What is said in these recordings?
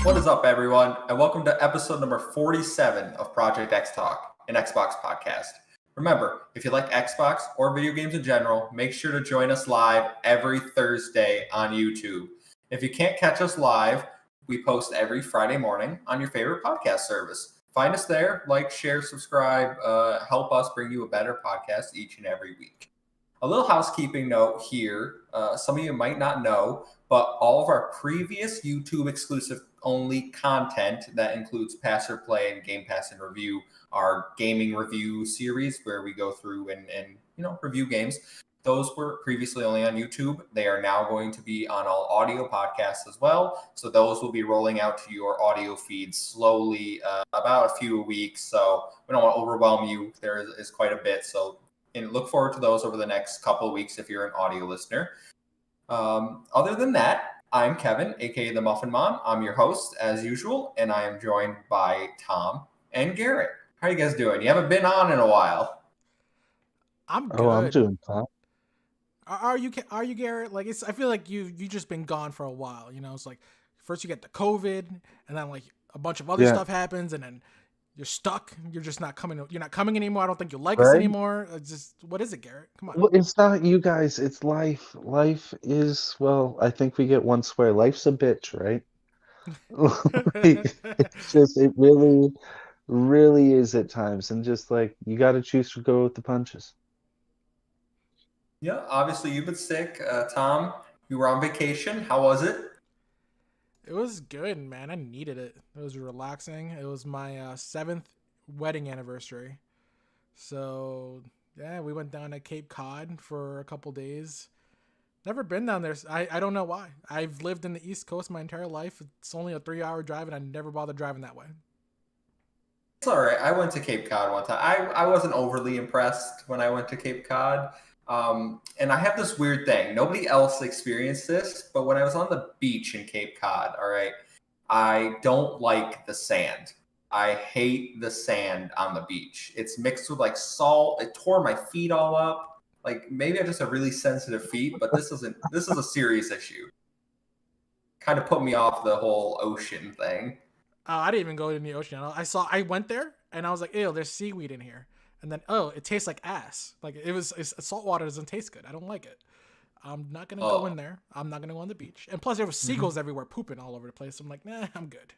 What is up, everyone, and welcome to episode number 47 of Project XTalk, an Xbox podcast. Remember, if you like Xbox or video games in general, make sure to join us live every Thursday on YouTube. If you can't catch us live, we post every Friday morning on your favorite podcast service. Find us there, like, share, subscribe, help us bring you a better podcast each and every week. A little housekeeping note here. Some of you might not know, but all of our previous YouTube exclusive only content that includes Pass or Play and Game Pass and Review, our gaming review series where we go through and review games. Those were previously only on YouTube. They are now going to be on all audio podcasts as well. So those will be rolling out to your audio feeds slowly, about a few weeks. So we don't want to overwhelm you. There is quite a bit. So look forward to those over the next couple of weeks if you're an audio listener. Other than that, I'm Kevin, aka the Muffin Mom. I'm your host as usual, and I am joined by Tom and Garrett. How are you guys doing? You haven't been on in a while. I'm good. I'm doing fine. Are you Garrett? Like I feel like you just been gone for a while. You know, it's like first you get the COVID, and then like a bunch of other stuff happens, and then you're stuck. You're just not coming. You're not coming anymore. I don't think you like us anymore. It's just, what is it, Garrett? Come on. Well, it's not you guys. It's life. Life is, well, I think we get one swear. Life's a bitch, right? It's just, it really, really is at times. And just like, you got to choose to go with the punches. Yeah, obviously you've been sick. Tom, you were on vacation. How was it? It was good, man. I needed it. It was relaxing. It was my 7th wedding anniversary. So, yeah, we went down to Cape Cod for a couple days. Never been down there. I don't know why. I've lived in the East Coast my entire life. It's only a 3-hour drive, and I never bothered driving that way. It's all right. I went to Cape Cod one time. I wasn't overly impressed when I went to Cape Cod. And I have this weird thing. Nobody else experienced this, but when I was on the beach in Cape Cod, all right, I don't like the sand. I hate the sand on the beach. It's mixed with like salt. It tore my feet all up. Like maybe I just have really sensitive feet, but this is a serious issue. Kind of put me off the whole ocean thing. I didn't even go in the ocean. I went there and I was like, ew, there's seaweed in here. And then, it tastes like ass. Like salt water doesn't taste good. I don't like it. I'm not going to go in there. I'm not going to go on the beach. And plus there were seagulls everywhere pooping all over the place. I'm like, nah, I'm good.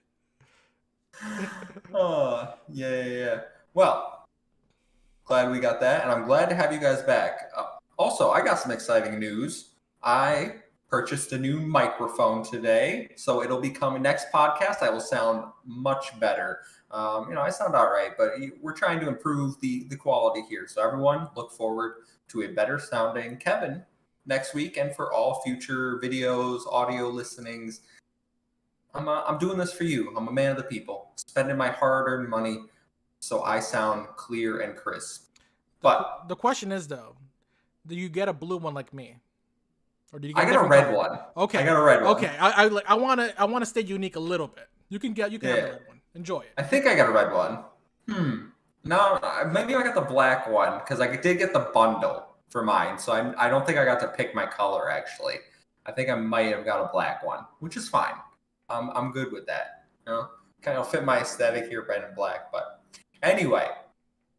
Oh, yeah. Well, glad we got that. And I'm glad to have you guys back. Also, I got some exciting news. I purchased a new microphone today. So it'll be coming next podcast. I will sound much better. I sound all right, but we're trying to improve the quality here. So everyone, look forward to a better sounding Kevin next week, and for all future videos, audio listenings. I'm doing this for you. I'm a man of the people, spending my hard-earned money so I sound clear and crisp. But the question is though, do you get a blue one like me? Or did you get I got a red one. Okay. I got a red one. Okay. I want to stay unique a little bit. You can have the red one. Enjoy it. I think I got a red one. No, maybe I got the black one because I did get the bundle for mine. So I don't think I got to pick my color actually. I think I might have got a black one, which is fine. I'm good with that. Kind of fit my aesthetic here, red and black. But anyway,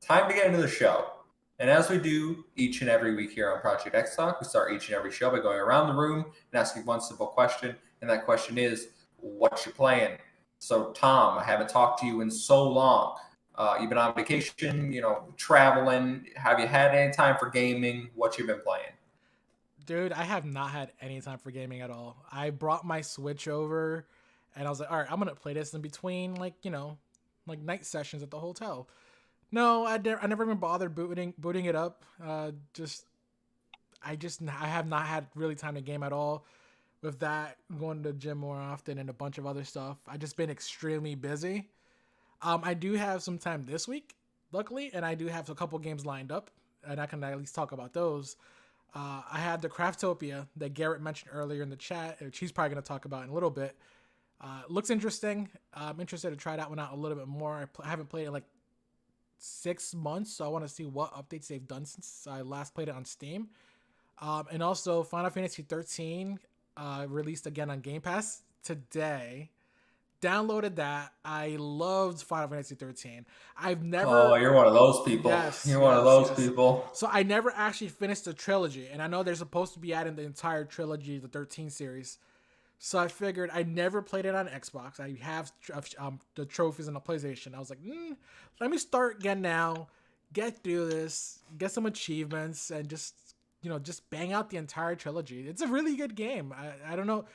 time to get into the show. And as we do each and every week here on Project XTalk, we start each and every show by going around the room and asking one simple question. And that question is, what you playing? So, Tom, I haven't talked to you in so long. You've been on vacation, traveling. Have you had any time for gaming? What you been playing? Dude, I have not had any time for gaming at all. I brought my Switch over, and I was like, all right, I'm going to play this in between, like night sessions at the hotel. No, I never even bothered booting it up. I have not had really time to game at all. With that, going to the gym more often and a bunch of other stuff, I've just been extremely busy. I do have some time this week, luckily, and I do have a couple games lined up, and I can at least talk about those. I had the Craftopia that Garrett mentioned earlier in the chat, which he's probably going to talk about in a little bit. Looks interesting. I'm interested to try that one out a little bit more. I haven't played it like 6 months, so I want to see what updates they've done since I last played it on Steam. And also Final Fantasy 13 released again on Game Pass today. downloaded that. I loved Final Fantasy 13. I've Oh, never. you're one of those people. Yes, You're one of yes, those yes. people. So I never actually finished the trilogy, and I know they're supposed to be adding the entire trilogy, the 13 series. So I figured I never played it on Xbox. I have the trophies on the PlayStation. I was like, let me start again now, get through this, get some achievements, and just bang out the entire trilogy. It's a really good game. I don't know.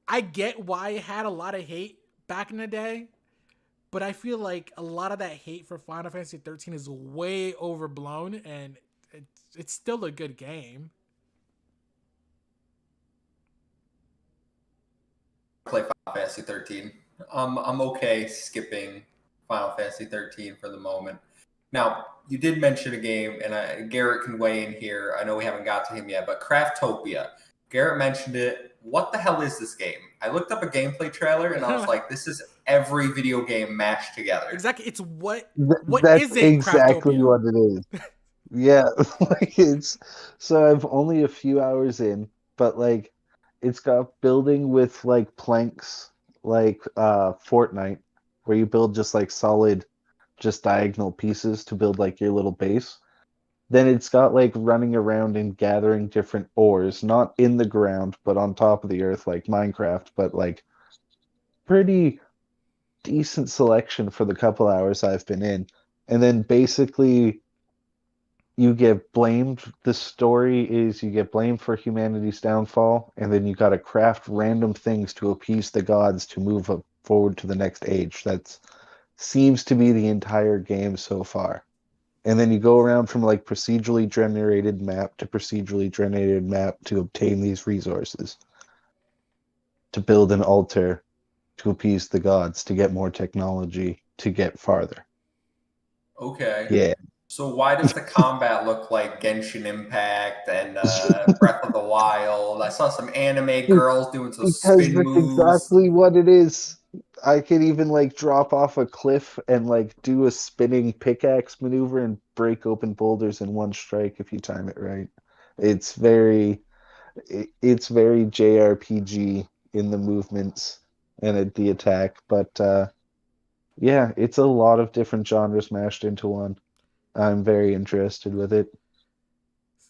I get why it had a lot of hate back in the day, but I feel like a lot of that hate for Final Fantasy 13 is way overblown, and it's still a good game. Play Final Fantasy 13. I'm okay skipping Final Fantasy 13 for the moment. Now, you did mention a game, and Garrett can weigh in here. I know we haven't got to him yet, but Craftopia. Garrett mentioned it. What the hell is this game? I looked up a gameplay trailer, and I was like, this is every video game mashed together. Exactly. It's what That's isn't exactly Craftopia? what it is. Yeah, like it's so I've only a few hours in, but like it's got building with like planks like Fortnite, where you build just like solid just diagonal pieces to build like your little base. Then it's got like running around and gathering different ores, not in the ground, but on top of the earth like Minecraft, but like pretty decent selection for the couple hours I've been in. And then basically you get blamed. The story is you get blamed for humanity's downfall, and then you got to craft random things to appease the gods to move up forward to the next age. That seems to be the entire game so far. And then you go around from like procedurally generated map to procedurally generated map to obtain these resources, to build an altar, to appease the gods, to get more technology, to get farther. Okay. Yeah. So why does the combat look like Genshin Impact and Breath of the Wild? I saw some anime girls doing some Because spin that's moves. exactly what it is. I could even like drop off a cliff and like do a spinning pickaxe maneuver and break open boulders in one strike if you time it right. It's very it's very JRPG in the movements and at the attack, but yeah, it's a lot of different genres mashed into one. I'm very interested with it.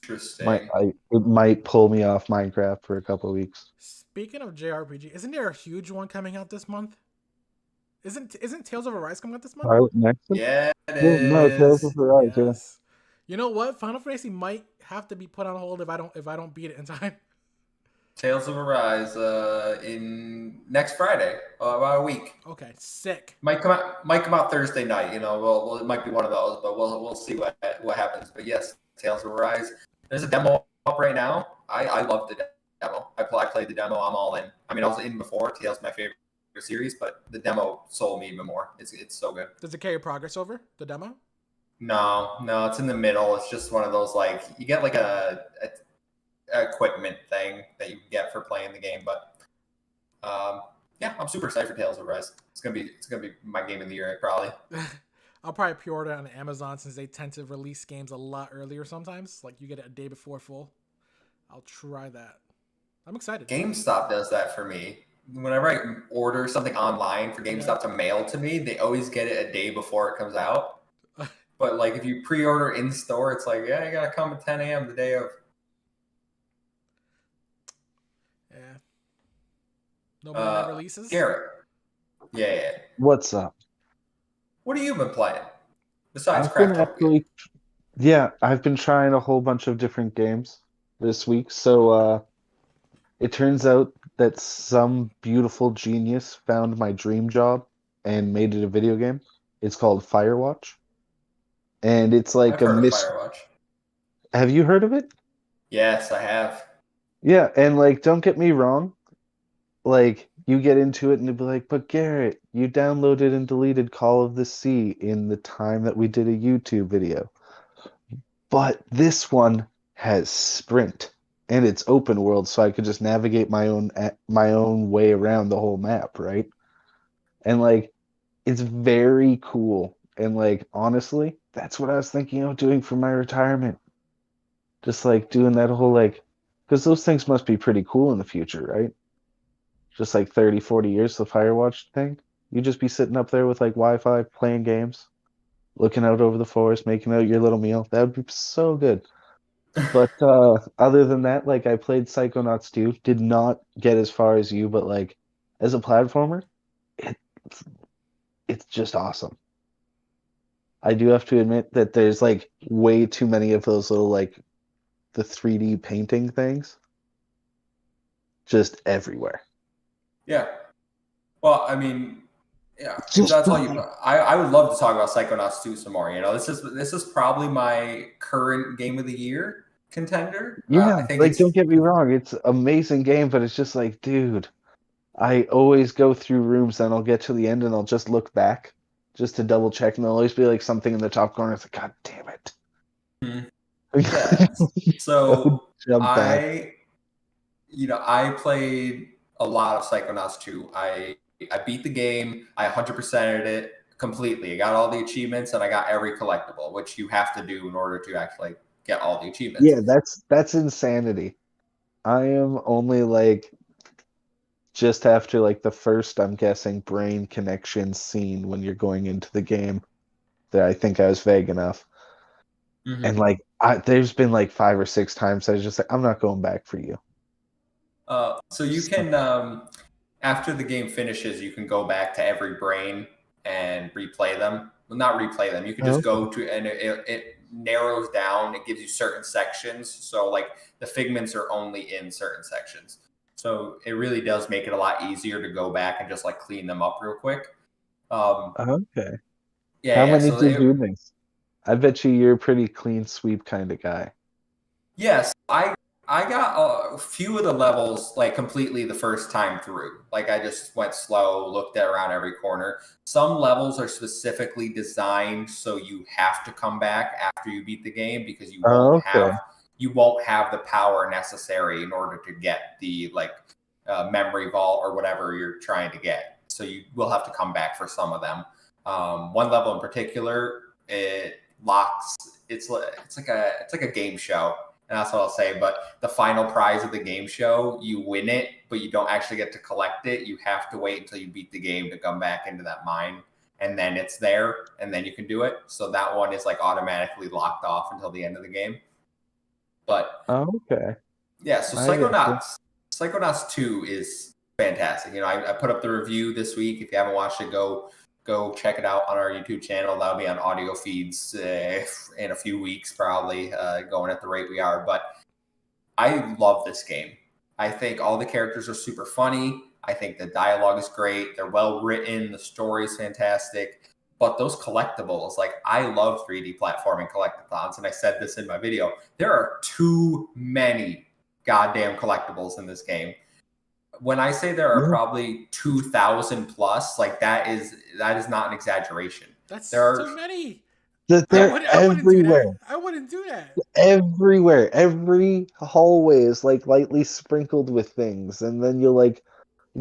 Interesting. It might pull me off Minecraft for a couple of weeks. Speaking of JRPG, isn't there a huge one coming out this month? Isn't Tales of Arise coming out this month? Scarlet Nexus? Yeah, it Yeah, no, Tales of is. Arise, yeah. Yes. You know what? Final Fantasy might have to be put on hold if I don't beat it in time. Tales of Arise in next Friday, about a week. Okay, sick. Might come out Thursday night. It might be one of those, but we'll see what happens. But yes, Tales of Arise. There's a demo up right now. I love the demo. I played the demo. I'm all in. I mean, I was in before. Tales is my favorite series, but the demo sold me even more. It's so good. Does it carry progress over the demo? No, it's in the middle. It's just one of those like you get like a equipment thing that you can get for playing the game. But yeah, I'm super excited for Tales of Rise. It's gonna be my game of the year probably. I'll probably pre-order it on Amazon since they tend to release games a lot earlier sometimes. Like you get it a day before full. I'll try that. I'm excited. GameStop does that for me. Whenever I order something online for GameStop to mail to me, they always get it a day before it comes out. But like if you pre-order in store, it's like, yeah, you gotta come at 10 a.m. the day of. Yeah. No more releases. Garrett. Yeah. What's up? What have you been playing besides I've been Craftopia? yeah, I've been trying a whole bunch of different games this week. So it turns out that some beautiful genius found my dream job and made it a video game. It's called Firewatch. And it's like I've a heard of miss. Firewatch. Have you heard of it? Yes, I have. Yeah, and like don't get me wrong, like you get into it and it'd be like, but Garrett, you downloaded and deleted Call of the Sea in the time that we did a YouTube video. But this one has sprint and it's open world, so I could just navigate my own way around the whole map, right? And like it's very cool. And like honestly, that's what I was thinking of doing for my retirement. Just like doing that whole like because those things must be pretty cool in the future, right? Just like 30, 40 years, the Firewatch thing. You just be sitting up there with like Wi-Fi, playing games, looking out over the forest, making out your little meal. That would be so good. But other than that, like I played Psychonauts 2, did not get as far as you, but like as a platformer, it, it's just awesome. I do have to admit that there's like way too many of those little like the 3D painting things just everywhere. Yeah. Well, I mean, yeah, if Just that's all you, I would love to talk about Psychonauts 2 some more. You know, this is probably my current game of the year contender. I yeah, think like it's don't get me wrong, it's an amazing game, but it's just like, dude, I always go through rooms and I'll get to the end and I'll just look back just to double check and there'll always be like something in the top corner. It's like, God damn it. Mhm. Yeah. Don't So jump back. I played a lot of Psychonauts 2. I beat the game. I 100%ed it completely. I got all the achievements and I got every collectible, which you have to do in order to actually get all the achievements. Yeah, that's insanity. I am only like just after like the first, I'm guessing, brain connection scene when you're going into the game that I think I was vague enough. And Mhm. like there's been like 5 or 6 times I was just like, I'm not going back for you. So you can, after the game finishes, you can go back to every brain and replay them. Well, not replay them. You can Oh, just okay. go to, and it narrows down. It gives you certain sections. So like the figments are only in certain sections. So it really does make it a lot easier to go back and just like clean them up real quick. Um, Okay. yeah, How yeah. many So did you miss? I bet you're a pretty clean sweep kind of guy. yes, I got a few of the levels like completely the first time through. Like I just went slow, looked at around every corner. Some levels are specifically designed so you have to come back after you beat the game because Oh, okay. you won't have the power necessary in order to get the like memory vault or whatever you're trying to get. So you will have to come back for some of them. One level in particular, it locks. It's like a game show, and that's what I'll say. But the final prize of the game show, you win it, but you don't actually get to collect it. You have to wait until you beat the game to come back into that mine, and then it's there, and then you can do it. So that one is like automatically locked off until the end of the game. But Oh, okay. yeah, so I get you. Psychonauts 2 is fantastic. You know, I put up the review this week. If you haven't watched it, go check it out on our YouTube channel. That'll be on audio feeds in a few weeks, probably going at the rate we are. But I love this game. I think all the characters are super funny. I think the dialogue is great. They're well written. The story is fantastic. But those collectibles, like I love 3D platforming collectathons, and I said this in my video. There are too many goddamn collectibles in this game. When I say there are Yeah. probably 2,000 plus, like that is not an exaggeration. There That's are too many. That they're I wouldn't do that. everywhere. I wouldn't do that. Everywhere. Every hallway is like lightly sprinkled with things. And then you'll like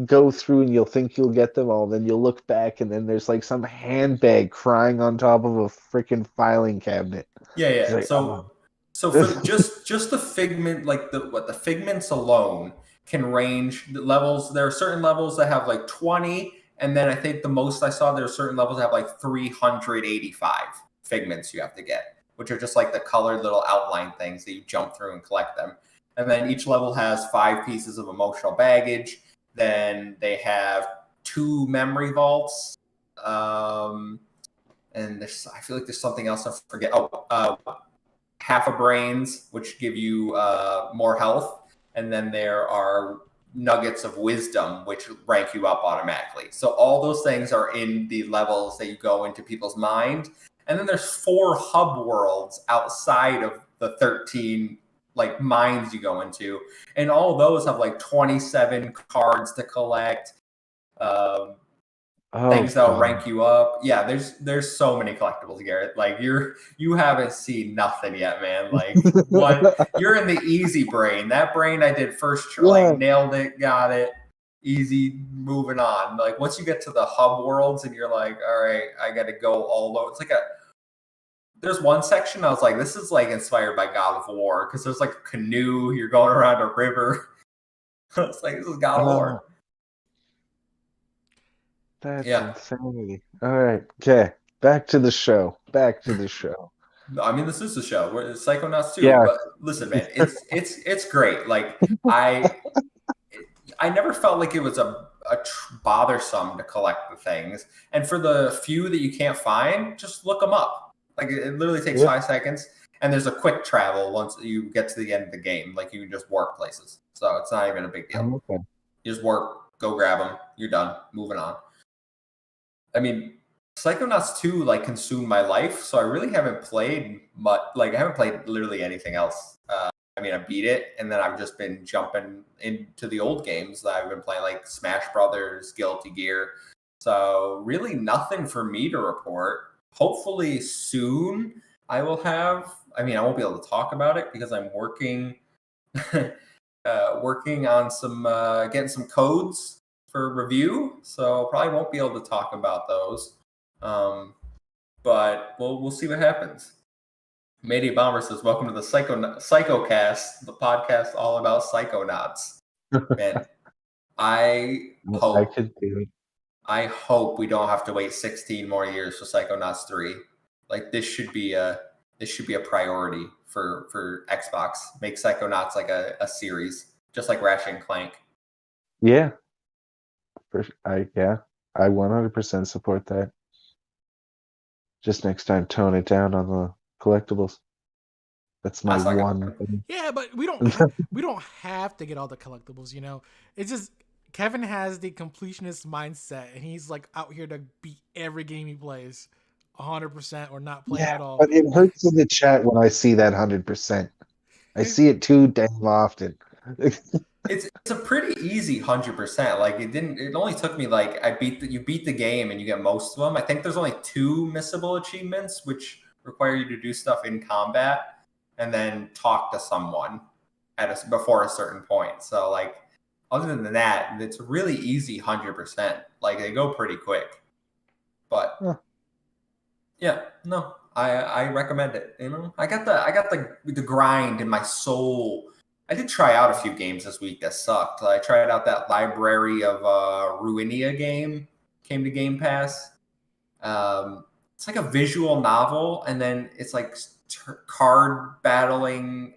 go through and you'll think you'll get them all. Then you'll look back and then there's like some handbag crying on top of a freaking filing cabinet. yeah, It's yeah. like, oh. So for just the figment, like the figments alone can range the levels. There are certain levels that have like 20, and then I think the most I saw there are certain levels that have like 385 figments you have to get, which are just like the colored little outline things that you jump through and collect them. And then each level has 5 pieces of emotional baggage. Then they have 2 memory vaults. And I feel like there's something else I forget. Half a brains, which give you more health, and then there are nuggets of wisdom, which rank you up automatically. So all those things are in the levels that you go into people's mind, and then there's 4 hub worlds outside of the 13 like mines you go into, and all those have like 27 cards to collect. Um, Oh Things that'll God. rank you up. Yeah, there's so many collectibles, Garrett. Like you haven't seen nothing yet, man. Like what you're in the easy brain. That brain I did first, like Yeah. nailed it, got it, easy, moving on. Like once you get to the hub worlds and you're like, all right, I got to go all over. It's like a there's one section I was like, this is like inspired by God of War because there's like a canoe, you're going around a river. It's like this is God of Uh, War. That's Yeah. insanity. All right. Okay. Back to the show. Back to the show. I mean, this is the show. We're Psychonauts 2. Yeah. But listen, man, it's great. Like I never felt like it was bothersome to collect the things. And for the few that you can't find, just look them up. Like it literally takes Yeah. 5 seconds, and there's a quick travel once you get to the end of the game. Like you can just warp places, so it's not even a big deal. Okay. You just warp, go grab them, you're done, moving on. I mean, Psychonauts 2 like consumed my life, so I really haven't played much. Like I haven't played literally anything else. I mean, I beat it, and then I've just been jumping into the old games that I've been playing, like Smash Brothers, Guilty Gear. So really, nothing for me to report. Hopefully, soon I will have. I mean, I won't be able to talk about it because I'm working, working on some getting some codes for review. So probably won't be able to talk about those. But we'll see what happens. Mayday Bomber says, "Welcome to the Psychocast, the podcast all about Psychonauts." Man, I I hope could do it. I hope we don't have to wait 16 more years for Psychonauts 3. Like this should be a priority for Xbox. Make Psychonauts like a series, just like Ratchet and Clank. Yeah. I 100% support that. Just next time, tone it down on the collectibles. That's my That's not gonna one happen. thing. Yeah, but we don't have to get all the collectibles. You know, it's just Kevin has the completionist mindset, and he's like out here to beat every game he plays, 100% or not play Yeah, at all. but it hurts in the chat when I see that 100%. I see it too damn often. It's a pretty easy 100%. Like it only took me like you beat the game and you get most of them. I think there's only 2 missable achievements which require you to do stuff in combat and then talk to someone before a certain point. So like other than that, it's really easy 100%. Like they go pretty quick. But Huh. yeah, no, I recommend it. You know, I got the grind in my soul. I did try out a few games this week that sucked. I tried out that library of Ruinia game, came to Game Pass. It's like a visual novel, and then it's like card battling.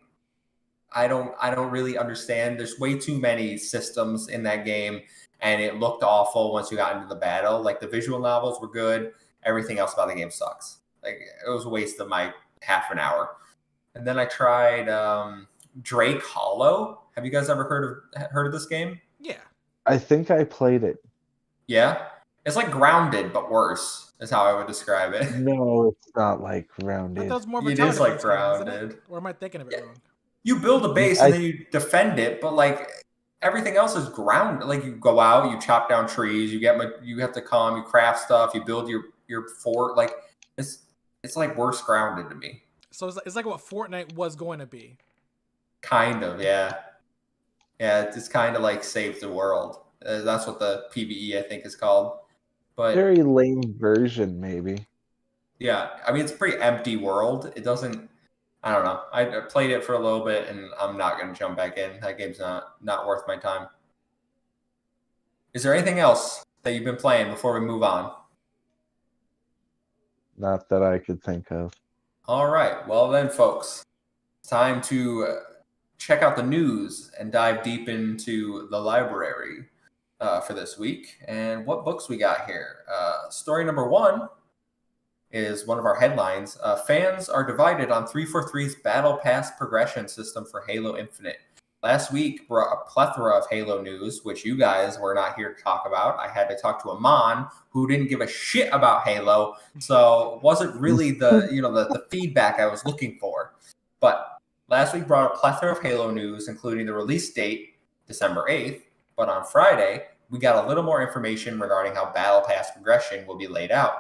I don't really understand. There's way too many systems in that game, and it looked awful once you got into the battle. Like the visual novels were good. Everything else about the game sucks. Like it was a waste of my half an hour. And then I tried Drake Hollow. Have you guys ever heard of this game? Yeah, I think I played it. Yeah, it's like Grounded but worse. Is how I would describe it. No, it's not like I thought that rounded. was more of a It tower is like defense game, isn't it? Grounded. Or am I thinking of it Yeah. wrong? You build a base I- and then you defend it, but like everything else is ground. Like you go out, you chop down trees, you have to come, you craft stuff, you build your fort. Like it's like worse Grounded to me. So it's like what Fortnite was going to be. Kind of, yeah. Yeah, it's kind of like Save the World. That's what the PvE I think is called. But Very lame version, maybe. yeah, I mean it's a pretty empty world. It doesn't. I don't know. I played it for a little bit, and I'm not going to jump back in. That game's not worth my time. Is there anything else that you've been playing before we move on? Not that I could think of. All right. Well then, folks, it's time to check out the news and dive deep into the library for this week. And what books we got here? Story number 1 is one of our headlines. Fans are divided on 343's Battle Pass progression system for Halo Infinite. Last week brought a plethora of Halo news, which you guys were not here to talk about. I had to talk to Amon, who didn't give a shit about Halo, so wasn't really the feedback I was looking for. But last week brought a plethora of Halo news, including the release date, December 8th. But on Friday, we got a little more information regarding how Battle Pass progression will be laid out.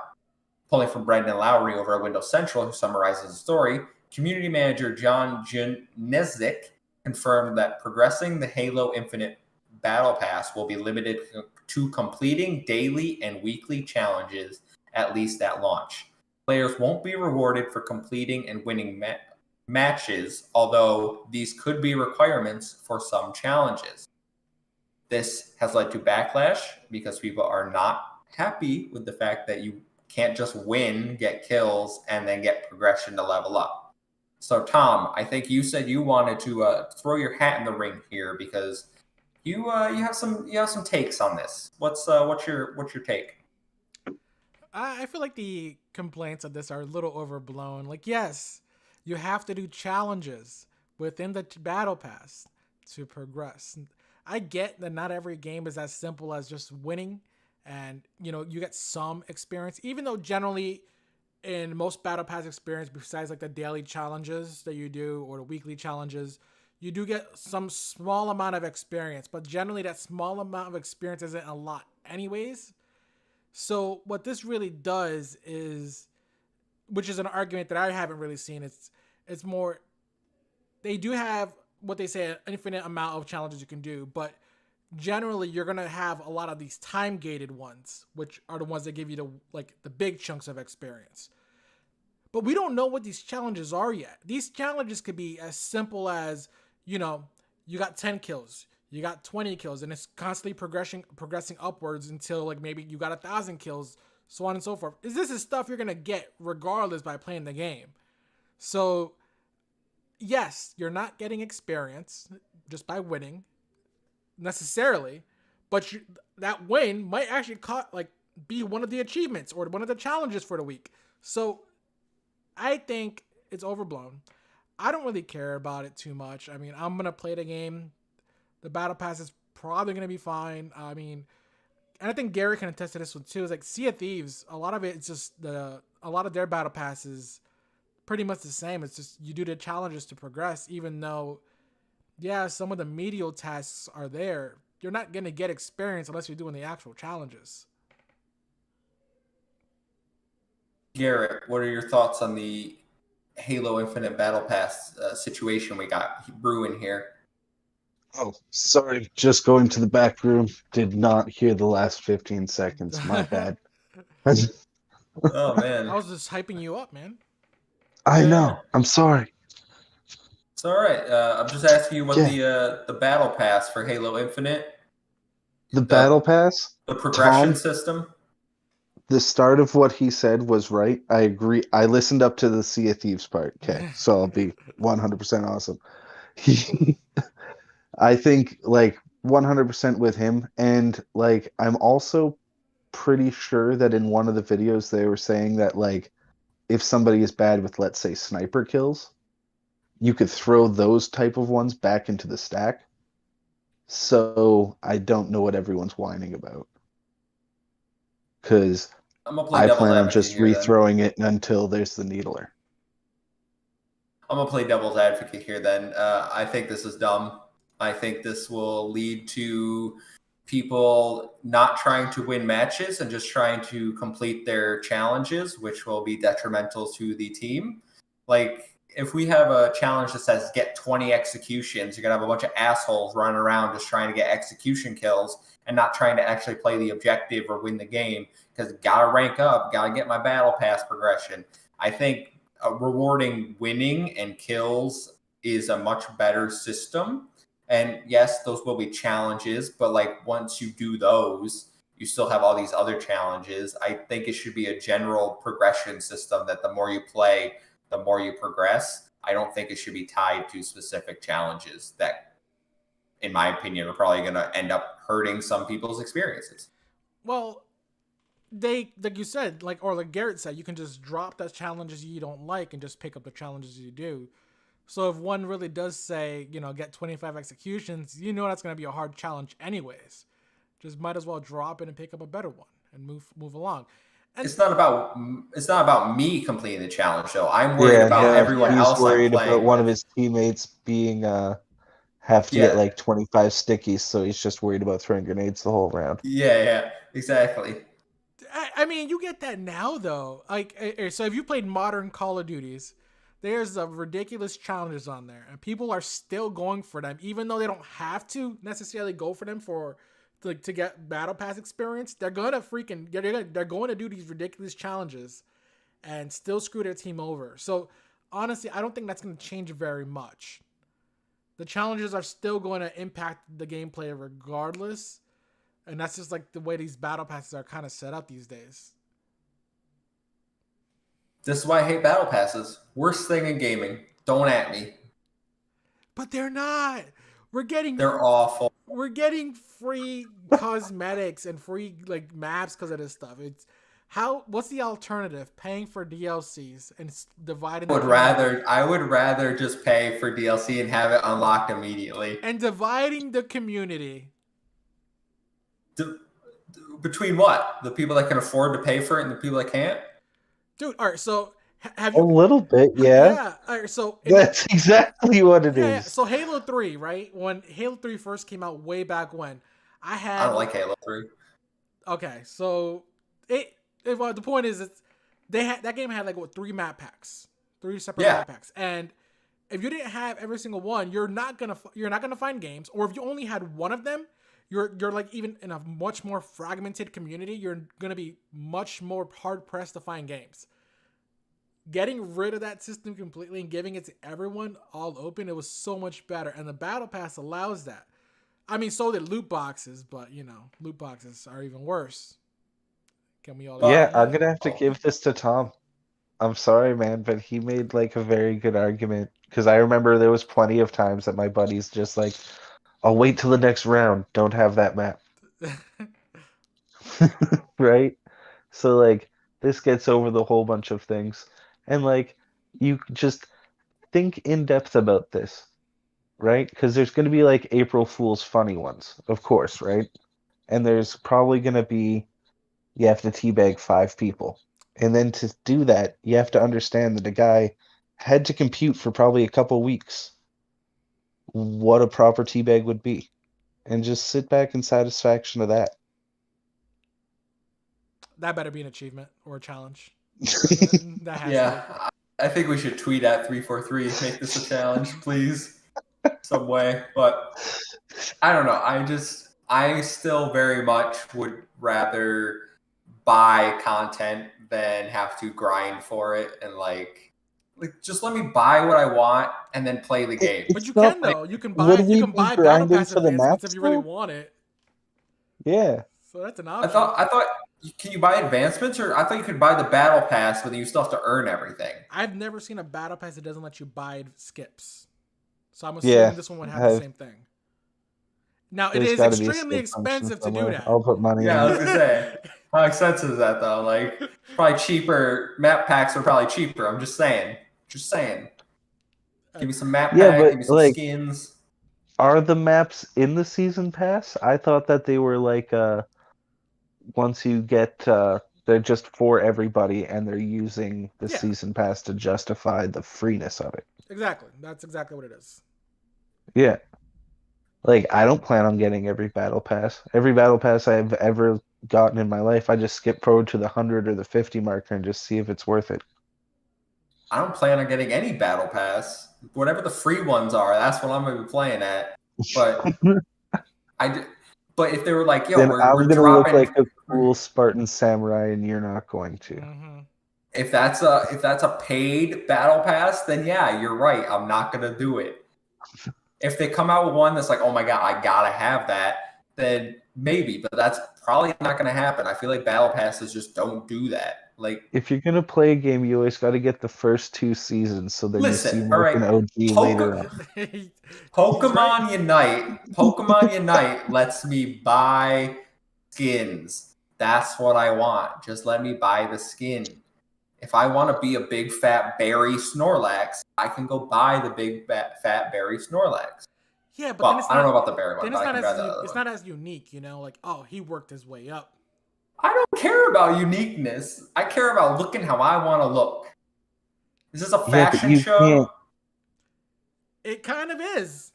Pulling from Brendan Lowry over at Windows Central, who summarizes the story, community manager John Junizik confirmed that progressing the Halo Infinite Battle Pass will be limited to completing daily and weekly challenges, at least at launch. Players won't be rewarded for completing and winning matches, although these could be requirements for some challenges. This has led to backlash because people are not happy with the fact that you can't just win, get kills, and then get progression to level up. So, Tom, I think you said you wanted to throw your hat in the ring here because you have some takes on this. What's your take? I feel like the complaints of this are a little overblown. Like, yes, you have to do challenges within the battle pass to progress. I get that not every game is as simple as just winning, and you get some experience, even though generally in most battle pass experience, besides like the daily challenges that you do or the weekly challenges, you do get some small amount of experience, but generally that small amount of experience isn't a lot anyways. So what this really does is, which is an argument that I haven't really seen, it's more, they do have what they say an infinite amount of challenges you can do, but generally you're gonna have a lot of these time gated ones, which are the ones that give you the big chunks of experience. But we don't know what these challenges are yet. These challenges could be as simple as, you got 10 kills, you got 20 kills, and it's constantly progressing upwards until like maybe you got 1,000 kills, so on and so forth. This is stuff you're gonna get regardless by playing the game. So yes, you're not getting experience just by winning necessarily, but that win might actually be one of the achievements or one of the challenges for the week. So I think it's overblown. I don't really care about it too much. I mean, I'm going to play the game. The battle pass is probably going to be fine. I mean, and I think Gary can attest to this one too. It's like Sea of Thieves, a lot of it, it's just a lot of their battle pass is pretty much the same. It's just you do the challenges to progress, even though, yeah, some of the medial tasks are there. You're not going to get experience unless you're doing the actual challenges. Garrett, what are your thoughts on the Halo Infinite Battle Pass situation we got brewing here? Oh, sorry. Just going to the back room. Did not hear the last 15 seconds. My bad. Oh, man. I was just hyping you up, man. I know. I'm sorry. It's all right. I'm just asking you what the battle pass for Halo Infinite. The battle pass? The progression Tom, system? The start of what he said was right. I agree. I listened up to the Sea of Thieves part. Okay, so I'll be 100% awesome. I think 100% with him, and I'm also pretty sure that in one of the videos they were saying that if somebody is bad with, let's say, sniper kills, you could throw those type of ones back into the stack. So I don't know what everyone's whining about, because I plan on just rethrowing it until there's the needler. I'm gonna play devil's advocate here. Then I think this is dumb. I think this will lead to people not trying to win matches and just trying to complete their challenges, which will be detrimental to the team. Like, if we have a challenge that says get 20 executions, you're going to have a bunch of assholes running around just trying to get execution kills and not trying to actually play the objective or win the game because got to rank up, got to get my battle pass progression. I think rewarding winning and kills is a much better system. And yes, those will be challenges, but once you do those, you still have all these other challenges. I think it should be a general progression system that the more you play, the more you progress. I don't think it should be tied to specific challenges that, in my opinion, are probably going to end up hurting some people's experiences. Well, they, like you said, or like Garrett said, you can just drop the challenges you don't like and just pick up the challenges you do. So if one really does say, get 25 executions, that's going to be a hard challenge anyways. Just might as well drop it and pick up a better one and move along. And it's not about me completing the challenge though. I'm worried about everyone else. He's worried about one of his teammates being have to get 25 stickies, so he's just worried about throwing grenades the whole round. Yeah, exactly. I mean, you get that now though. So if you played modern Call of Duties, there's ridiculous challenges on there, and people are still going for them, even though they don't have to necessarily go for them to get battle pass experience. They're gonna they're going to do these ridiculous challenges, and still screw their team over. So honestly, I don't think that's gonna change very much. The challenges are still going to impact the gameplay regardless, And that's just like the way these battle passes are kind of set up these days. This is why I hate battle passes. Worst thing in gaming. Don't at me. But they're not. They're awful. We're getting free cosmetics and free like maps because of this stuff. What's the alternative? Paying for DLCs and dividing. I would rather just pay for DLC and have it unlocked immediately. And dividing the community. Between what? The people that can afford to pay for it and the people that can't? Dude, all right, so have you... A little bit, yeah. Yeah, all right, so... That's exactly what it is. Yeah, so Halo 3, right? When Halo 3 first came out way back when, I don't like Halo 3. Okay, so... Well, the point is, that game had like, what, 3 map packs. 3 separate map packs. And if you didn't have every single one, you're not gonna find games. Or if you only had one of them, you're like even in a much more fragmented community, you're gonna be much more hard pressed to find games. Getting rid of that system completely and giving it to everyone all open, it was so much better. And the battle pass allows that. I mean, so did loot boxes, but loot boxes are even worse. Can we all? Yeah, I'm gonna have to give this to Tom. I'm sorry, man, but he made like a very good argument because I remember there was plenty of times that my buddies just like, I'll wait till the next round. Don't have that map. Right? So like this gets over the whole bunch of things. And like you just think in depth about this, right? Because there's gonna be like April Fool's funny ones, of course, right? And there's probably gonna be you have to teabag 5 people. And then to do that, you have to understand that a guy had to compute for probably a couple weeks what a proper teabag would be. And just sit back in satisfaction of that. That better be an achievement or a challenge. That has to. I think we should tweet at 343, make this a challenge, please. Some way. But I don't know. I still very much would rather buy content than have to grind for it and like just let me buy what I want and then play the game. But you can though. You can buy battle pass advancements if you really want it. Yeah. So that's an option. I thought can you buy advancements or I thought you could buy the battle pass but then you still have to earn everything. I've never seen a battle pass that doesn't let you buy skips. So I'm assuming this one would have the same thing. Now it is extremely expensive to do that. I'll put money in. I was gonna say. How expensive is that though? Like probably cheaper. Map packs are probably cheaper. I'm just saying. Give me some map packs. Give me some skins. Are the maps in the season pass? I thought that they were like once you get they're just for everybody and they're using the season pass to justify the freeness of it. Exactly. That's exactly what it is. Yeah. Like I don't plan on getting every battle pass. Every battle pass I've ever gotten in my life, I just skip forward to the 100 or the 50 marker and just see if it's worth it. I don't plan on getting any battle pass. Whatever the free ones are, that's what I'm going to be playing at. But but if they were like, yo, then we're gonna dropping look like a cool Spartan samurai, and you're not going to. Mm-hmm. If that's a paid battle pass, then yeah, you're right. I'm not going to do it. If they come out with one that's like, oh my god, I gotta have that, then maybe, but that's probably not gonna happen. I feel like battle passes just don't do that. Like, if you're gonna play a game, you always got to get the first 2 seasons, so then you see more an OG later on. Pokemon Unite lets me buy skins. That's what I want. Just let me buy the skin. If I want to be a big fat berry Snorlax, I can go buy the big fat berry Snorlax. Yeah, but then I don't know about the berry one. It's not as unique, like, oh, he worked his way up. I don't care about uniqueness. I care about looking how I want to look. Is this a fashion show? Can't. It kind of is.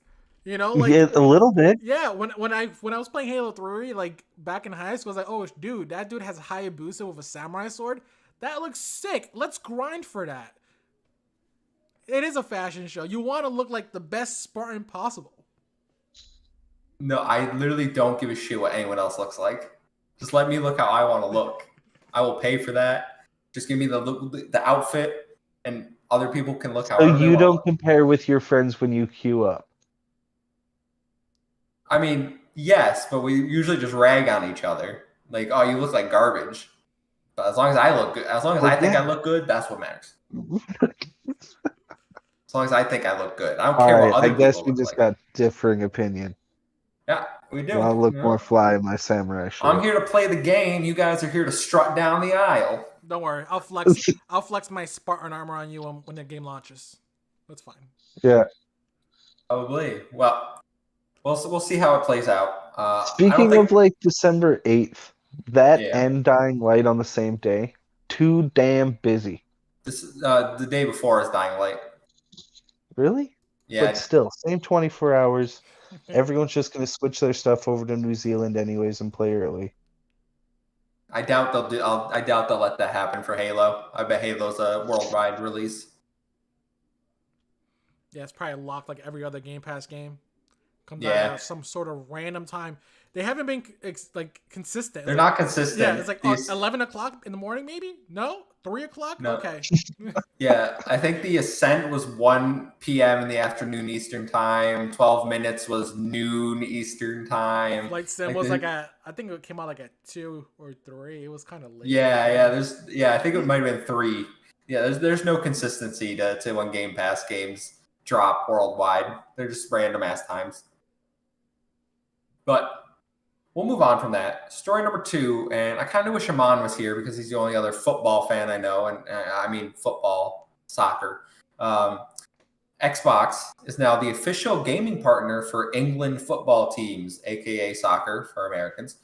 Like a little bit. Yeah, when I was playing Halo 3, like back in high school, I was like, oh, dude, that dude has Hayabusa with a samurai sword. That looks sick. Let's grind for that. It is a fashion show. You want to look like the best Spartan possible. No, I literally don't give a shit what anyone else looks like. Just let me look how I want to look. I will pay for that. Just give me the outfit, and other people can look how. So you don't compare with your friends when you queue up. I mean, Yes, but we usually just rag on each other. Like, oh, you look like garbage. But as long as I look good, as long as I think I look good, that's what matters. As long as I think I look good. I don't All care right, what I other guess people we look just like. got differing opinion. Yeah, we do. I look You more know? fly in my samurai shirt. I'm here to play the game. You guys are here to strut down the aisle. Don't worry, I'll flex my Spartan armor on you when the game launches. That's fine. Yeah. Probably. Well, we'll see how it plays out. I don't Speaking think. of like December 8th, that Yeah. and Dying Light on the same day, too damn busy. This the day before is Dying Light. Really? Yeah. But still, same 24 hours. Everyone's just going to switch their stuff over to New Zealand anyways and play early. I doubt they'll do. I doubt they'll let that happen for Halo. I bet Halo's a worldwide release. Yeah, it's probably locked like every other Game Pass game. Comes out Yeah. at some sort of random time. They haven't been like consistent. They're like, not consistent. Yeah, it's like These- 11 o'clock in the morning, maybe? No? 3 o'clock? No. Okay. Yeah, I think the Ascent was 1 p.m. in the afternoon Eastern time. 12 minutes was noon Eastern time. Flight Sim was like at, I think it came out like at 2 or 3. It was kind of late. I think it might have been 3. Yeah, there's no consistency to when Game Pass games drop worldwide. They're just random ass times. But we'll move on from that. Story number 2, and I kind of wish Aman was here because he's the only other football fan I know, and I mean football, soccer. Xbox is now the official gaming partner for England football teams, aka soccer for Americans.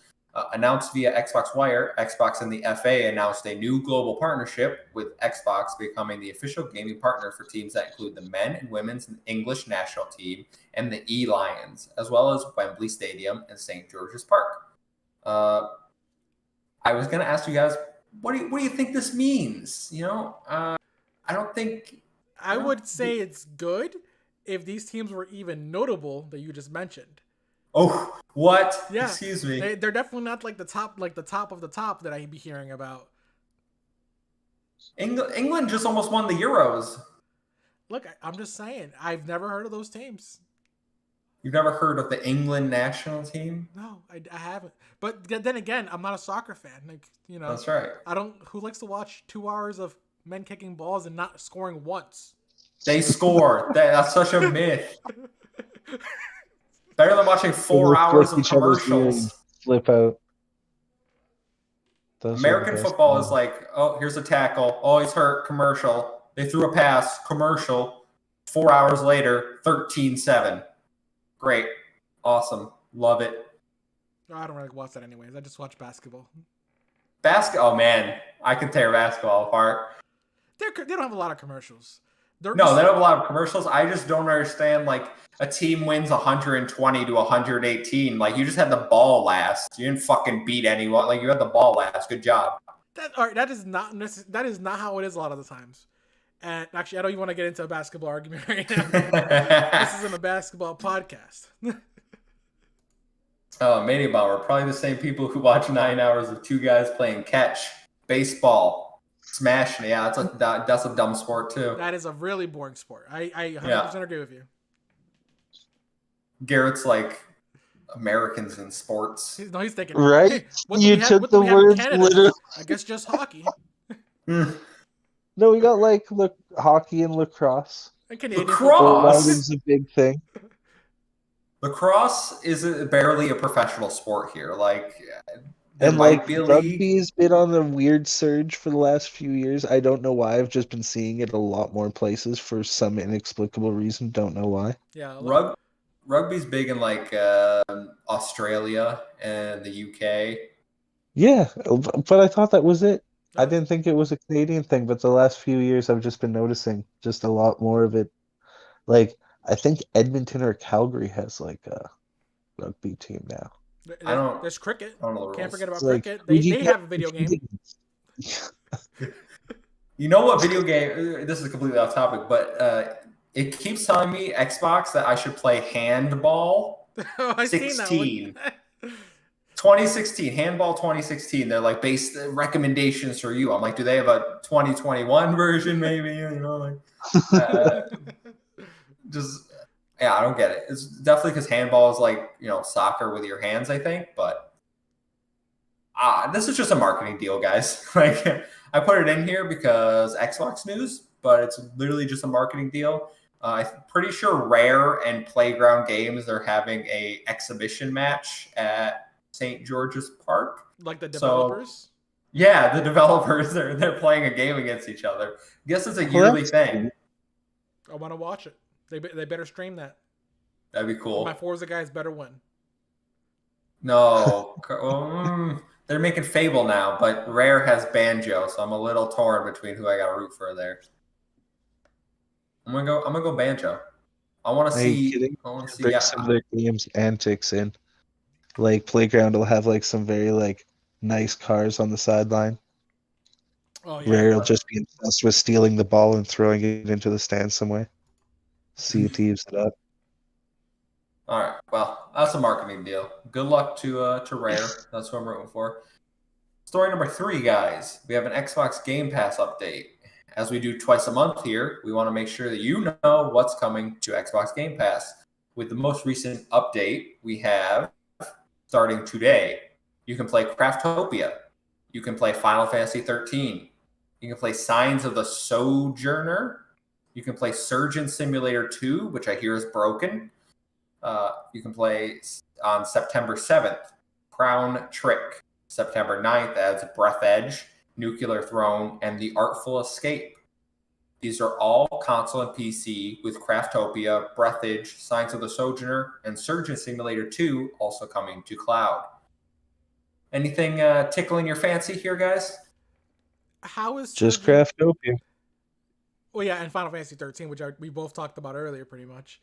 Announced via Xbox Wire, Xbox and the FA announced a new global partnership with Xbox becoming the official gaming partner for teams that include the men and women's English national team and the E-Lions, as well as Wembley Stadium and St. George's Park. I was going to ask you guys, what do you think this means? I don't think... I would say it's good if these teams were even notable that you just mentioned. Oh, what? Yeah, excuse me. They're definitely not like the top of the top that I'd be hearing about. England just almost won the Euros. Look, I'm just saying, I've never heard of those teams. You've never heard of the England national team? No, I haven't. But then again, I'm not a soccer fan. Like, That's right. I don't. Who likes to watch 2 hours of men kicking balls and not scoring once? They score. That's such a myth. Better than watching 4 hours of commercials. Flip out. American football is like, oh, here's a tackle. Oh, he's hurt. Commercial. They threw a pass. Commercial. 4 hours later, 13-7. Great. Awesome. Love it. I don't really watch that anyways. I just watch basketball. Oh, man. I can tear basketball apart. They don't have a lot of commercials. No, they don't have a lot of commercials. I just don't understand, like, a team wins 120 to 118. Like, you just had the ball last. You didn't fucking beat anyone. Like, you had the ball last. Good job. That is not how it is a lot of the times. And actually, I don't even want to get into a basketball argument right now. This isn't a basketball podcast. Oh, Mania Bomb. We're probably the same people who watch 9 hours of 2 guys playing catch, baseball, smashing. Yeah, that's a dumb sport too. That is a really boring sport. I 100% agree with you. Garrett's like Americans in sports. No, he's thinking right. Hey, you took the words literally. I guess just hockey. No, we got like hockey and lacrosse. And Canadian Lacrosse is a big thing. Lacrosse is barely a professional sport here. Like, and like rugby has been on a weird surge for the last few years. I don't know why. I've just been seeing it a lot more places for some inexplicable reason. Don't know why. Yeah, rugby's big in like Australia and the UK. Yeah, but I thought that was it. I didn't think it was a Canadian thing, but the last few years I've just been noticing just a lot more of it. Like, I think Edmonton or Calgary has like a rugby team now. There's cricket. Can't forget about like, cricket. They have a video game. You know what video game? This is completely off topic, but it keeps telling me Xbox that I should play handball. I've 16. seen that one. 2016, handball 2016. They're like based recommendations for you. I'm like, do they have a 2021 version? Maybe Yeah, I don't get it. It's definitely because handball is like, soccer with your hands, I think. But this is just a marketing deal, guys. Like, I put it in here because Xbox news, but it's literally just a marketing deal. I'm pretty sure Rare and Playground Games are having a exhibition match at St. George's Park. Like the So, developers. yeah, the developers they're playing a game against each other. I guess it's a yearly thing. I want to watch it. They better stream that. That'd be cool. My Forza guys better win. No, they're making Fable now, but Rare has Banjo, so I'm a little torn between who I got to root for there. I'm gonna go Banjo. I want to see. I want to see. Yeah. Some of their games antics in. Like Playground will have like some very like nice cars on the sideline. Oh yeah. Rare will just be obsessed with stealing the ball and throwing it into the stand somewhere. See it it up. All right. Well, that's a marketing deal. Good luck to Rare. That's who I'm rooting for. Story number 3, guys. We have an Xbox Game Pass update. As we do twice a month here, we want to make sure that you know what's coming to Xbox Game Pass. With the most recent update, we have, starting today, you can play Craftopia. You can play Final Fantasy 13. You can play Signs of the Sojourner. You can play Surgeon Simulator 2, which I hear is broken. You can play on September 7th, Crown Trick. September 9th adds Breath Edge, Nuclear Throne, and The Artful Escape. These are all console and PC, with Craftopia, Breath Edge, Signs of the Sojourner, and Surgeon Simulator 2 also coming to cloud. Anything tickling your fancy here, guys? How is just Craftopia? Well, yeah, and Final Fantasy 13, which we both talked about earlier, pretty much.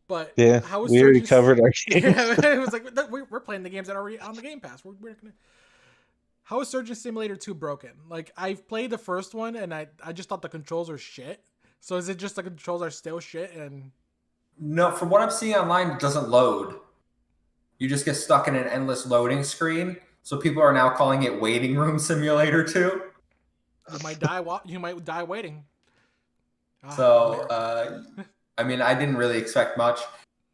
But yeah, how is we already covered our games. Yeah, it was like we're playing the games that are already on the Game Pass. We're gonna... How is Surgeon Simulator 2 broken? Like, I've played the first one, and I just thought the controls are shit. So is it just the controls are still shit? And no, from what I'm seeing online, it doesn't load. You just get stuck in an endless loading screen. So people are now calling it Waiting Room Simulator 2. You might die. You might die waiting. So, I mean, I didn't really expect much.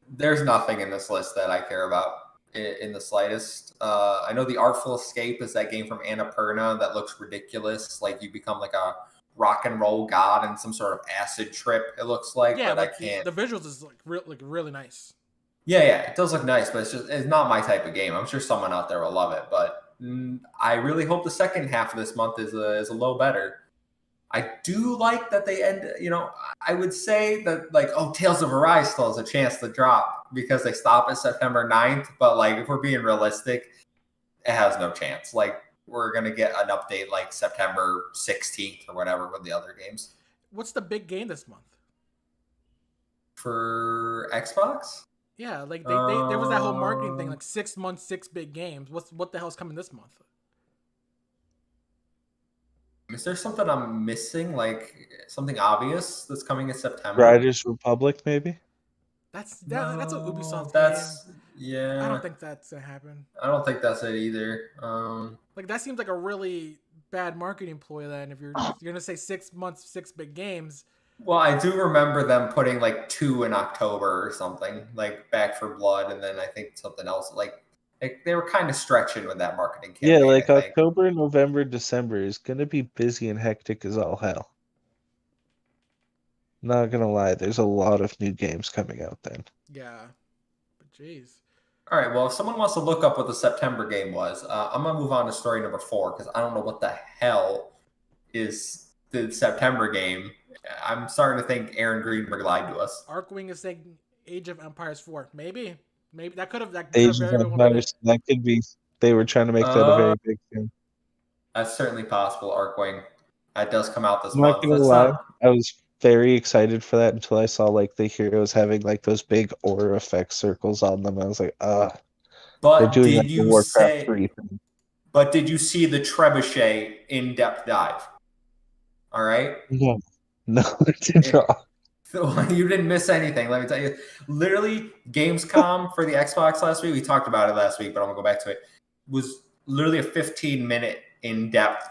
There's nothing in this list that I care about in the slightest. I know The Artful Escape is that game from Annapurna that looks ridiculous. Like, you become like a rock and roll god in some sort of acid trip, it looks like. Yeah, but like I can't. The visuals is really nice. Yeah, it does look nice, but it's not my type of game. I'm sure someone out there will love it, but I really hope the second half of this month is a little better. I do like that they end, I would say that, like, Tales of Arise still has a chance to drop because they stop at September 9th. But, like, if we're being realistic, it has no chance. Like, we're going to get an update, like, September 16th or whatever with the other games. What's the big game this month? For Xbox? Yeah, like, there was that whole marketing thing, like, 6 months, 6 big games. What the hell's coming this month? Is there something I'm missing, like something obvious that's coming in September? Riders Republic, maybe? That's a Ubisoft game. Yeah. I don't think that's gonna happen. I don't think that's it either. Like, that seems like a really bad marketing ploy then, if you're gonna say 6 months, 6 big games. Well, I do remember them putting like 2 in October or something, like Back for Blood, and then I think something else. Like they were kind of stretching with that marketing campaign. Yeah, like October, November, December is gonna be busy and hectic as all hell. Not gonna lie, there's a lot of new games coming out then. Yeah, but jeez. All right, well, if someone wants to look up what the September game was, I'm gonna move on to story number 4 because I don't know what the hell is the September game. I'm starting to think Aaron Greenberg lied to us. Arkwing is saying Age of Empires 4. Maybe that could have Age of Empires. That could be. They were trying to make that a very big thing. That's certainly possible. Arkwing. That does come out this I'm month. not gonna lie. I was very excited for that until I saw like the heroes having like those big aura effect circles on them. I was like, But they're doing did like you the Warcraft say? 3 thing. But did you see the Trebuchet in-depth dive? All right. No, I did not. You didn't miss anything. Let me tell you. Literally, Gamescom for the Xbox last week. We talked about it last week, but I'm gonna go back to it. Was literally a 15-minute in-depth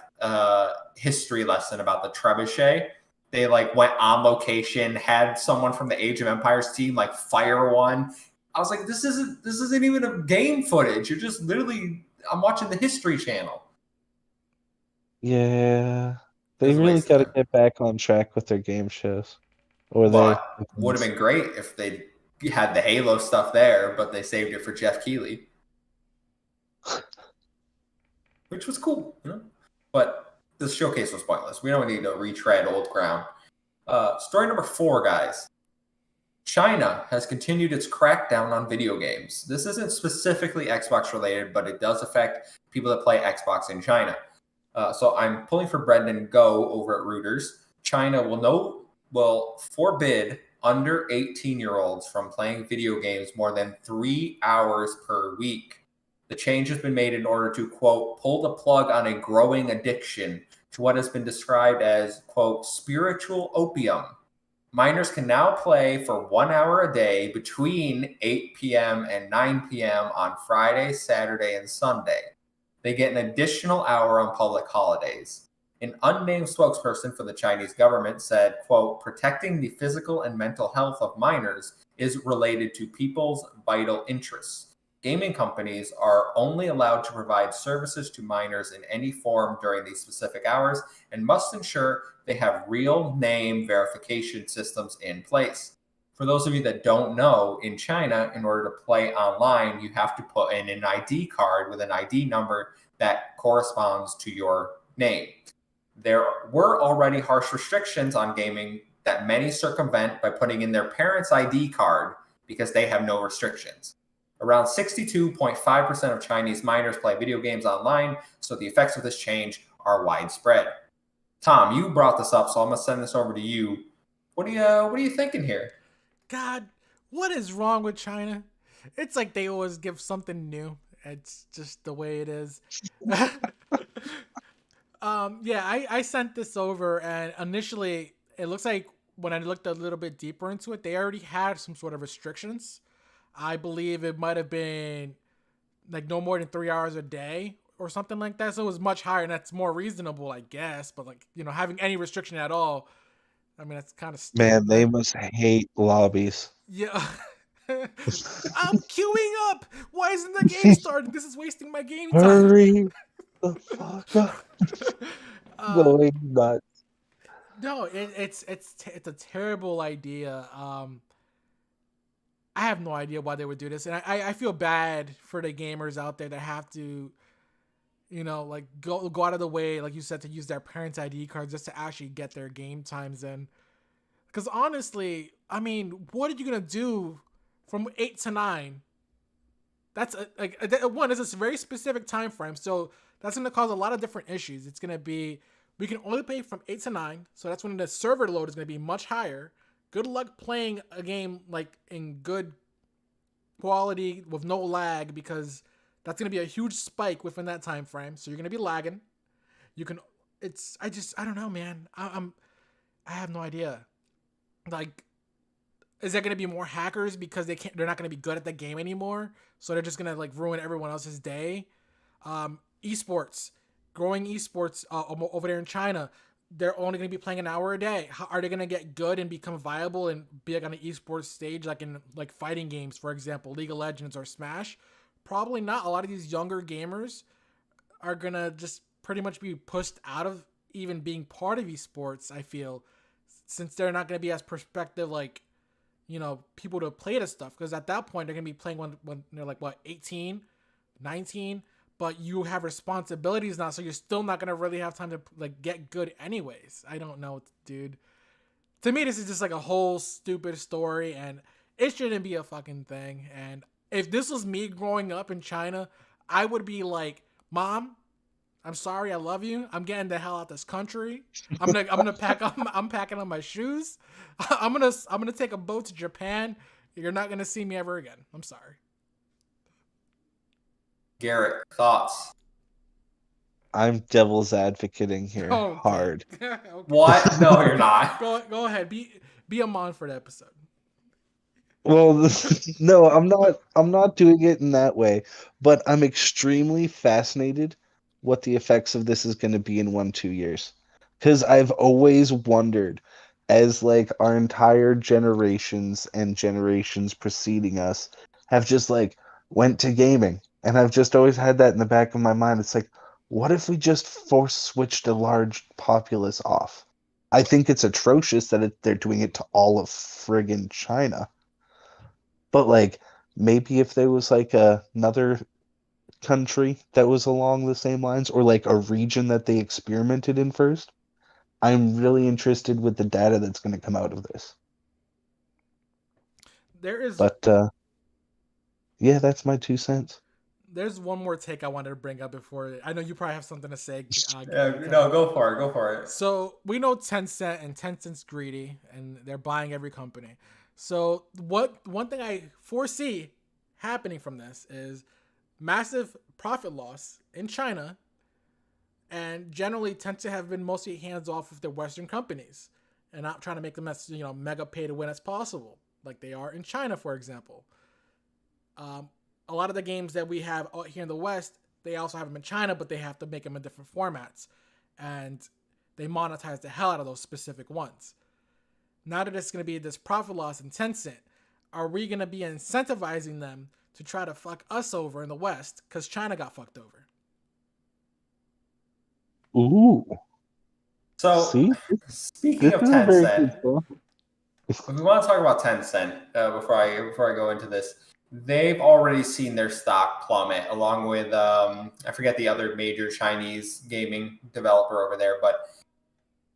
history lesson about the Trebuchet. They like went on location, had someone from the Age of Empires team like fire one. I was like, this isn't even a game footage. You're just literally I'm watching the History Channel. Yeah, It they was a really waste of got to time. get back on track with their game shows or their But would have been great if they had the Halo stuff there, but they saved it for Jeff Keighley, which was cool, you know. But this showcase was pointless. We don't need to retread old ground. Story number 4, guys. China has continued its crackdown on video games. This isn't specifically Xbox related, but it does affect people that play Xbox in China. So I'm pulling for Brendan Go over at Reuters. China will forbid under 18-year-olds from playing video games more than 3 hours per week. The change has been made in order to, quote, pull the plug on a growing addiction to what has been described as, quote, spiritual opium. Minors can now play for 1 hour a day between 8 p.m. and 9 p.m. on Friday, Saturday, and Sunday. They get an additional hour on public holidays. An unnamed spokesperson for the Chinese government said, quote, protecting the physical and mental health of minors is related to people's vital interests. Gaming companies are only allowed to provide services to minors in any form during these specific hours and must ensure they have real name verification systems in place. For those of you that don't know, in China, in order to play online, you have to put in an ID card with an ID number that corresponds to your name. There were already harsh restrictions on gaming that many circumvent by putting in their parents' ID card because they have no restrictions. Around 62.5% of Chinese minors play video games online, so the effects of this change are widespread. Tom, you brought this up, so I'm gonna send this over to you. What are you thinking here? God, what is wrong with China? It's like they always give something new. It's just the way it is. Yeah, I sent this over, and initially it looks like when I looked a little bit deeper into it, they already had some sort of restrictions. I believe it might have been like no more than 3 hours a day or something like that. So it was much higher, and that's more reasonable, I guess. But like, you know, having any restriction at all, I mean, that's kind of Man, they stupid. must hate lobbies. Yeah. I'm queuing up. Why isn't the game starting? This is wasting my game time. Hurry the fuck up. uh, Going nuts. no, it's a terrible idea. I have no idea why they would do this, and I feel bad for the gamers out there that have to, you know, like go out of the way, like you said, to use their parents' ID cards just to actually get their game times in. Because honestly, I mean, what are you gonna do from 8 to 9? That's one is a very specific time frame, so that's gonna cause a lot of different issues. It's gonna be we can only play from 8 to 9, so that's when the server load is gonna be much higher. Good luck playing a game like in good quality with no lag, because that's gonna be a huge spike within that time frame. So you're gonna be lagging. You can, I don't know, man. I have no idea. Like, is there gonna be more hackers because they're not gonna be good at the game anymore? So they're just gonna like ruin everyone else's day. Esports, growing esports over there in China. They're only going to be playing an hour a day. How are they going to get good and become viable and be like on an esports stage, like in like fighting games, for example, League of Legends or Smash? Probably not. A lot of these younger gamers are going to just pretty much be pushed out of even being part of esports, I feel, since they're not going to be as perspective, like, you know, people to play this stuff. Because at that point, they're going to be playing when they're like, what, 18, 19? But you have responsibilities now, so you're still not gonna really have time to like get good anyways. I don't know, dude. To me, this is just like a whole stupid story, and it shouldn't be a fucking thing. And if this was me growing up in China, I would be like, Mom, I'm sorry, I love you. I'm getting the hell out of this country. I'm gonna pack up. I'm packing up my shoes. I'm gonna take a boat to Japan. You're not gonna see me ever again. I'm sorry. Garrett, thoughts? I'm devil's advocating here Okay. hard. Okay. What? No, you're not. Go ahead. Be a mon for the episode. Well, no, I'm not doing it in that way, but I'm extremely fascinated what the effects of this is going to be in 1, 2 years. Because I've always wondered, as like our entire generations and generations preceding us have just like went to gaming, and I've just always had that in the back of my mind. It's like, what if we just force switched a large populace off? I think it's atrocious that they're doing it to all of friggin' China. But like, maybe if there was like another country that was along the same lines, or like a region that they experimented in first. I'm really interested with the data that's going to come out of this. There is But yeah, that's my 2 cents. there's one more take I wanted to bring up before. I know you probably have something to say. No, go for it. Go for it. So we know Tencent, and Tencent's greedy, and they're buying every company. So what one thing I foresee happening from this is massive profit loss in China, and generally tend to have been mostly hands off with their Western companies, and not trying to make them as mega pay to win as possible, like they are in China, for example. Um, a lot of the games that we have out here in the West, they also have them in China, but they have to make them in different formats, and they monetize the hell out of those specific ones. Now that it's going to be this profit loss in Tencent, are we going to be incentivizing them to try to fuck us over in the West because China got fucked over? Ooh, So, see, speaking this of is a very good Tencent, thought. if we want to talk about Tencent before I go into this, they've already seen their stock plummet, along with I forget the other major Chinese gaming developer over there, but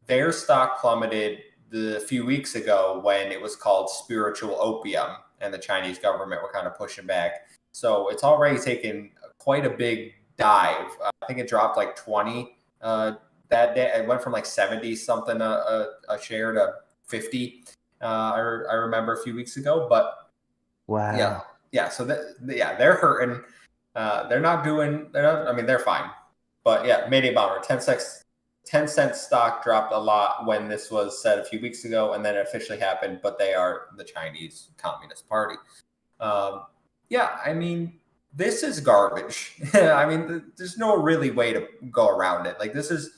their stock plummeted a few weeks ago when it was called spiritual opium, and the Chinese government were kind of pushing back. So it's already taken quite a big dive. I think it dropped like 20 that day. It went from like 70 something a share to 50. I remember a few weeks ago, but yeah, Wow. yeah. So yeah, they're hurting. They're not doing. They're not. I mean, they're fine, but yeah, made a bomber. 10 cent stock dropped a lot when this was said a few weeks ago, and then it officially happened. But they are the Chinese Communist Party. Yeah, I mean, this is garbage. I mean, there's no really way to go around it. Like, this is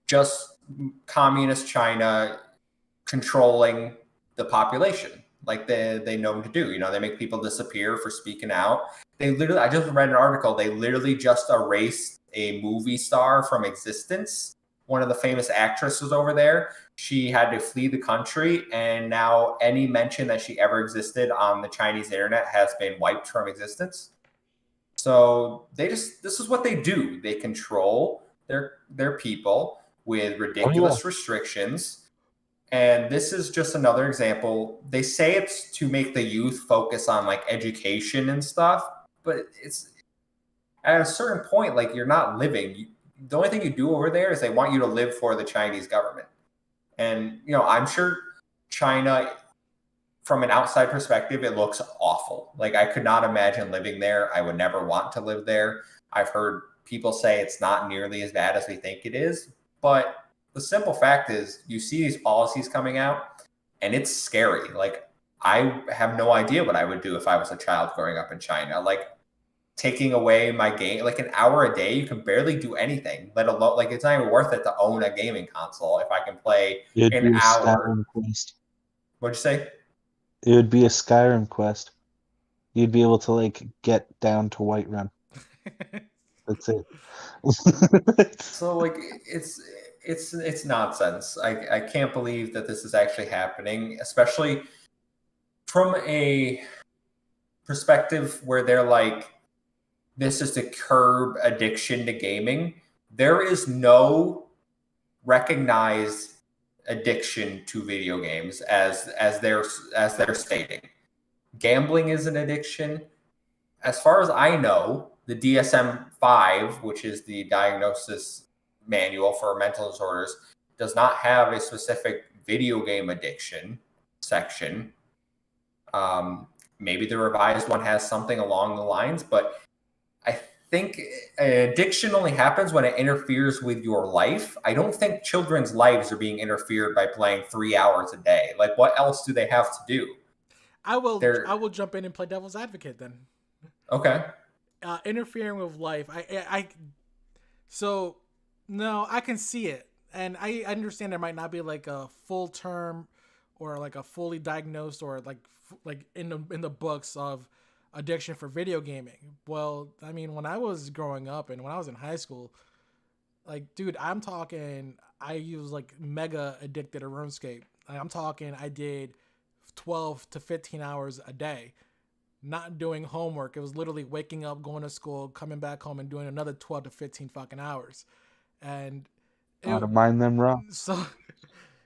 just communist China controlling the population, like they know to do. They make people disappear for speaking out. I just read an article. They literally just erased a movie star from existence. One of the famous actresses over there. She had to flee the country, and now any mention that she ever existed on the Chinese internet has been wiped from existence. So this is what they do. They control their people with Oh yeah. ridiculous restrictions. And this is just another example. They say it's to make the youth focus on like education and stuff, but it's at a certain point, like, you're not living. The only thing you do over there is they want you to live for the Chinese government. And, I'm sure China, from an outside perspective, it looks awful. Like, I could not imagine living there. I would never want to live there. I've heard people say it's not nearly as bad as we think it is. But the simple fact is, you see these policies coming out, and it's scary. Like, I have no idea what I would do if I was a child growing up in China. Like, taking away my game, like an hour a day, you can barely do anything, let alone, like, it's not even worth it to own a gaming console if I can play It'd an be a hour. Skyrim quest. What'd you say? It would be a Skyrim quest. You'd be able to like get down to Whiterun. That's it. So, like, it's nonsense. I can't believe that this is actually happening, especially from a perspective where they're like, this is to curb addiction to gaming. There is no recognized addiction to video games as they're stating. Gambling is an addiction. As far as I know, the DSM-5, which is the diagnosis manual for mental disorders, does not have a specific video game addiction section. Maybe the revised one has something along the lines, but I think addiction only happens when it interferes with your life. I don't think children's lives are being interfered by playing 3 hours a day. Like, what else do they have to do? I They're will jump in and play devil's advocate then. okay. Interfering with life. So no, I can see it. and I understand there might not be like a full term or like a fully diagnosed or like in the books of addiction for video gaming. Well, I mean, when I was growing up and when I was in high school, like, dude, I'm talking, I was like mega addicted to RuneScape. Like, I'm talking, I did 12 to 15 hours a day, not doing homework. It was literally waking up, going to school, coming back home, and doing another 12 to 15 fucking hours. And it, Gotta mind them wrong. so,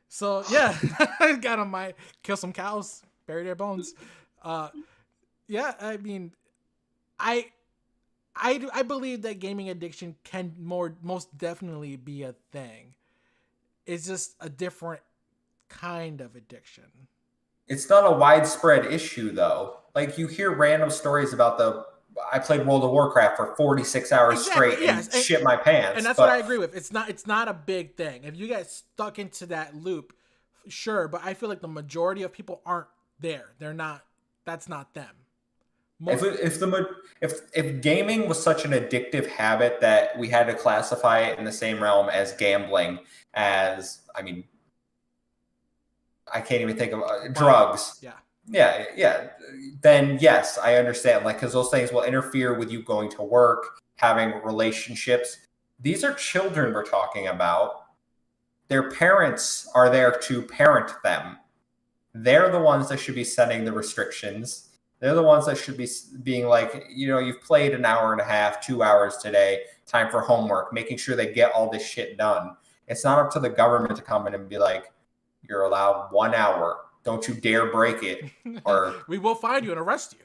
so yeah, I got on my kill some cows, bury their bones. Uh, yeah, I mean, I I believe that gaming addiction can most definitely be a thing. It's just a different kind of addiction. It's not a widespread issue though. Like you hear random stories about I played World of Warcraft for 46 hours Exactly. straight Yes, and shit my pants. and that's what I agree with. It's not a big thing. If you get stuck into that loop, sure, but I feel like the majority of people aren't there. They're not. That's not them. If gaming was such an addictive habit that we had to classify it in the same realm as gambling, as I mean, I can't even think of drugs. Yeah. Yeah. Then yes, I understand. Like, because those things will interfere with you going to work, having relationships. These are children we're talking about. Their parents are there to parent them. They're the ones that should be setting the restrictions. They're the ones that should be being like, you've played an hour and a half, 2 hours today, time for homework, making sure they get all this shit done. It's not up to the government to come in and be like, you're allowed 1 hour. Don't you dare break it, or we will find you and arrest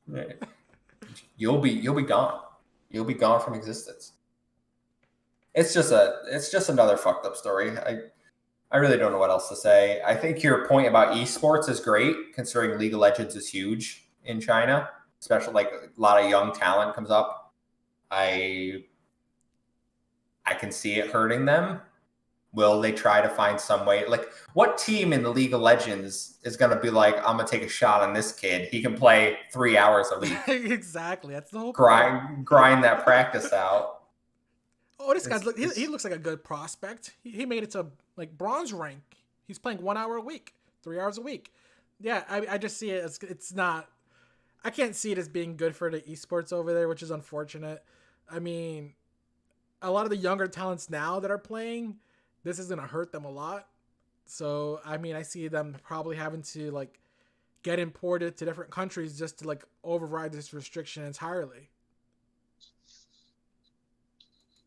you. You'll be gone. You'll be gone from existence. It's just another fucked up story. I really don't know what else to say. I think your point about esports is great, considering League of Legends is huge in China, especially like a lot of young talent comes up. I can see it hurting them. Will they try to find some way? Like, what team in the League of Legends is going to be like, I'm going to take a shot on this kid. He can play 3 hours a week. Exactly. That's the whole grind that practice out. Oh, this guy's he looks like a good prospect. He made it to like bronze rank. He's playing 1 hour a week, 3 hours a week. Yeah, I just see it as it's not. I can't see it as being good for the esports over there, which is unfortunate. I mean, a lot of the younger talents now that are playing, this is gonna hurt them a lot. So I mean, I see them probably having to like get imported to different countries just to like override this restriction entirely.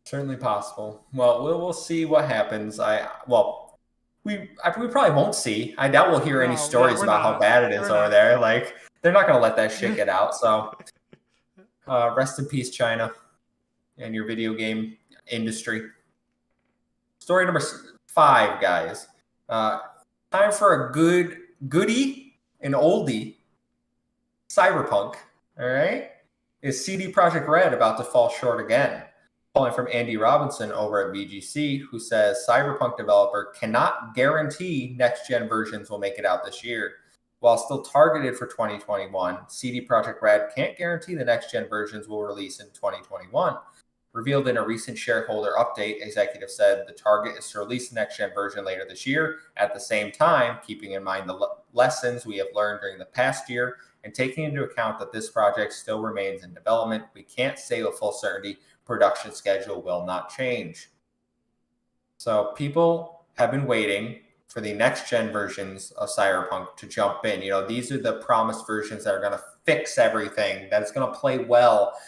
Certainly possible. Well, we'll see what happens. We probably won't see. I doubt we'll hear any stories about how bad it is over there. Like, they're not going to let that shit get out. So, rest in peace, China, and your video game industry. Story number 5, guys. Time for a goodie, an oldie. Cyberpunk. All right. Is CD Projekt Red about to fall short again? Calling from Andy Robinson over at VGC, who says Cyberpunk developer cannot guarantee next-gen versions will make it out this year. While still targeted for 2021, CD Projekt Red can't guarantee the next-gen versions will release in 2021. Revealed in a recent shareholder update, executive said the target is to release the next-gen version later this year. At the same time, keeping in mind the lessons we have learned during the past year and taking into account that this project still remains in development, we can't say with full certainty production schedule will not change. So people have been waiting for the next gen versions of Cyberpunk to jump in. These are the promised versions that are going to fix everything, that it's going to play well.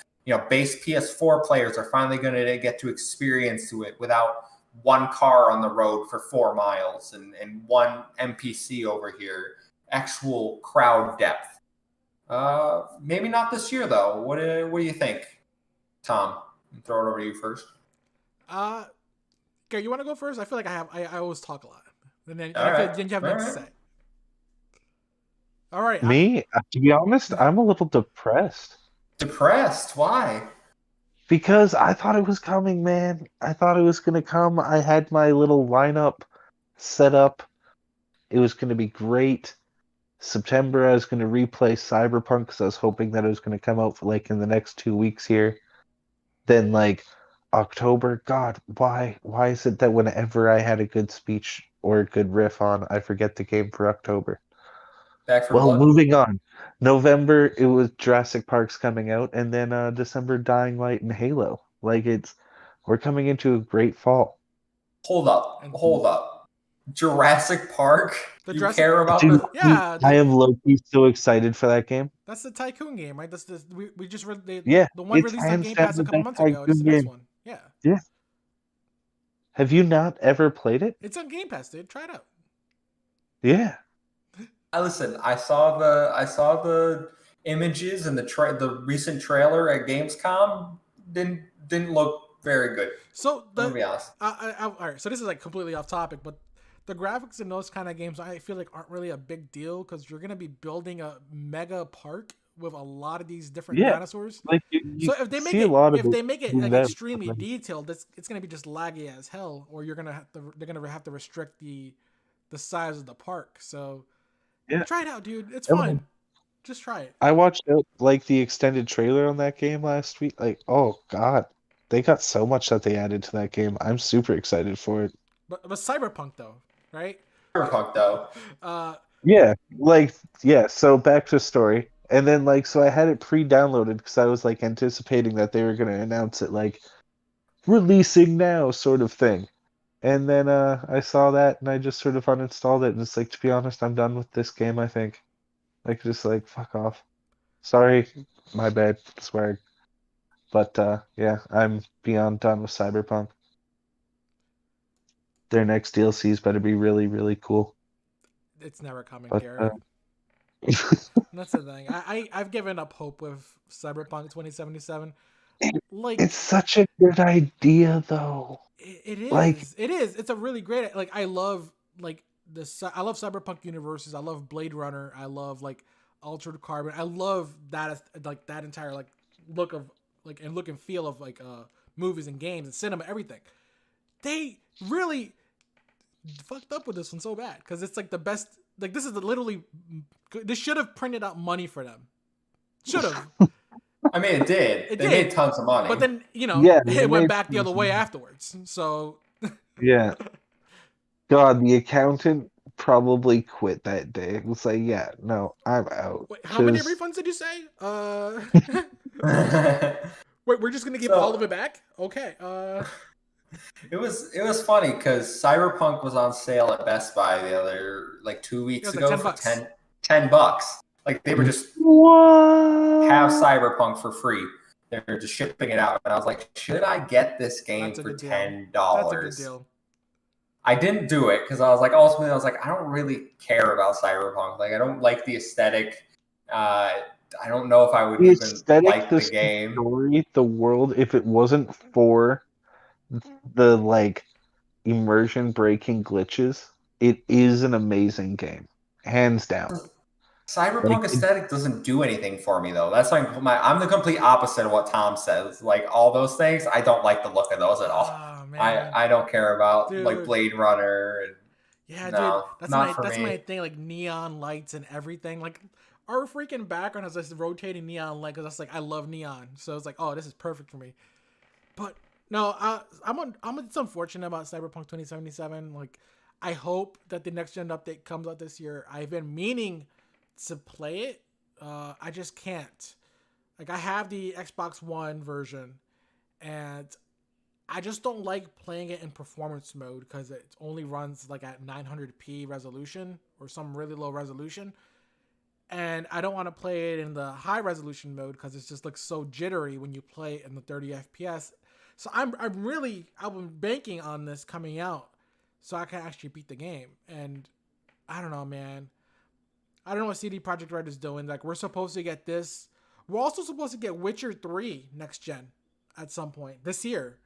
Base PS4 players are finally going to get to experience to it without one car on the road for 4 miles and one NPC over here. Actual crowd depth. Maybe not this year though. What do you think, Tom? Throw it over to you first. Okay, you want to go first? I feel like I always talk a lot, and then you have nothing to say. All right. Me, to be honest, I'm a little depressed. Depressed? Why? Because I thought it was coming, man. I thought it was gonna come. I had my little lineup set up. It was gonna be great. September, I was gonna replay Cyberpunk because I was hoping that it was gonna come out for like in the next 2 weeks here. Then like October. God, why? Why is it that whenever I had a good speech or a good riff on, I forget the game for October? Back for Well, Blood. moving on. November, it was Jurassic Park's coming out, and then December, Dying Light and Halo. We're coming into a great fall. Hold up. And Hold up. Jurassic Park? the You Jurassic, care about Dude, the. yeah, I am low-key so excited for that game. that's the Tycoon game, right? We just Yeah, the one it's released on hands Game down Pass a the couple best months ago. It's Tycoon the next game. one. Yeah, Yeah. Have you not ever played it? it's on Game Pass, dude. Try it out. Yeah. Listen, I saw the images and the recent trailer at Gamescom. Didn't look very good. So I'm gonna be honest. all right. So this is like completely off topic, but the graphics in those kind of games, I feel like aren't really a big deal because you're gonna be building a mega park with a lot of these different Yeah. dinosaurs. Like you So if they make see a it, lot of if it they make it zoomed like out, extremely but then- detailed, it's gonna be just laggy as hell, or they're gonna have to restrict the size of the park. So Yeah. try it out, dude. It's Oh, fun. Just try it. I watched out like the extended trailer on that game last week. Like, oh God, they got so much that they added to that game. I'm super excited for it. But Cyberpunk though, right? Cyberpunk though. Uh, Yeah, yeah. So back to story, and then so I had it pre-downloaded because I was like anticipating that they were gonna announce it like releasing now sort of thing. And then I saw that and I just sort of uninstalled it and it's like to be honest, I'm done with this game, I think. Like just like fuck off. Sorry, my bad, swear. But yeah, I'm beyond done with Cyberpunk. Their next DLCs better be really, really cool. it's never coming, But Garrett. That's the thing. I've given up hope with Cyberpunk 2077. Like it's such a good idea though. it Like is. It is. It's a really great. Like I love like I love Cyberpunk universes. I love Blade Runner. I love like Altered Carbon. I love that like that entire like look of like and look and feel of like movies and games and cinema, everything. They really fucked up with this one so bad because it's like the best. Like this is literally. This should have printed out money for them. Should have. I mean, it did. They made tons of money. But then yeah, they it went made back the other way afterwards. So yeah. God, the accountant probably quit that day. It was like, yeah, no, I'm out. wait, how many 'Cause- refunds did you say? Wait, we're just gonna give So- all of it back? Okay. It was funny because Cyberpunk was on sale at Best Buy the other like 2 weeks was ago like for $10. $10. Like they were just What? have Cyberpunk for free. They're just shipping it out, and I was like, should I get this game That's a for good deal. $10? That's a good deal. I didn't do it because I was like, ultimately, I was like, I don't really care about Cyberpunk. Like, I don't like the aesthetic. I don't know if I would The even aesthetic, like the the game. story, the world, if it wasn't for the immersion breaking glitches, it is an amazing game. Hands down. Cyberpunk aesthetic doesn't do anything for me though. That's like I'm the complete opposite of what Tom says. Like all those things, I don't like the look of those at all. Oh man. I don't care about like Dude. Blade Runner. And, Yeah, no, dude. not That's me. my thing. Like neon lights and everything. Like our freaking background has this rotating neon light because that's like I love neon. So it's like, oh, this is perfect for me. But no, it's unfortunate about Cyberpunk 2077. Like, I hope that the next gen update comes out this year. I've been meaning to play it. I just can't. Like, I have the Xbox One version, and I just don't like playing it in performance mode because it only runs like at 900p resolution or some really low resolution. And I don't want to play it in the high resolution mode because it just looks so jittery when you play it in the 30 FPS. So I've been banking on this coming out so I can actually beat the game. And I don't know, man. I don't know what CD Projekt Red is doing. Like, we're supposed to get this. We're also supposed to get Witcher 3 next gen at some point this year.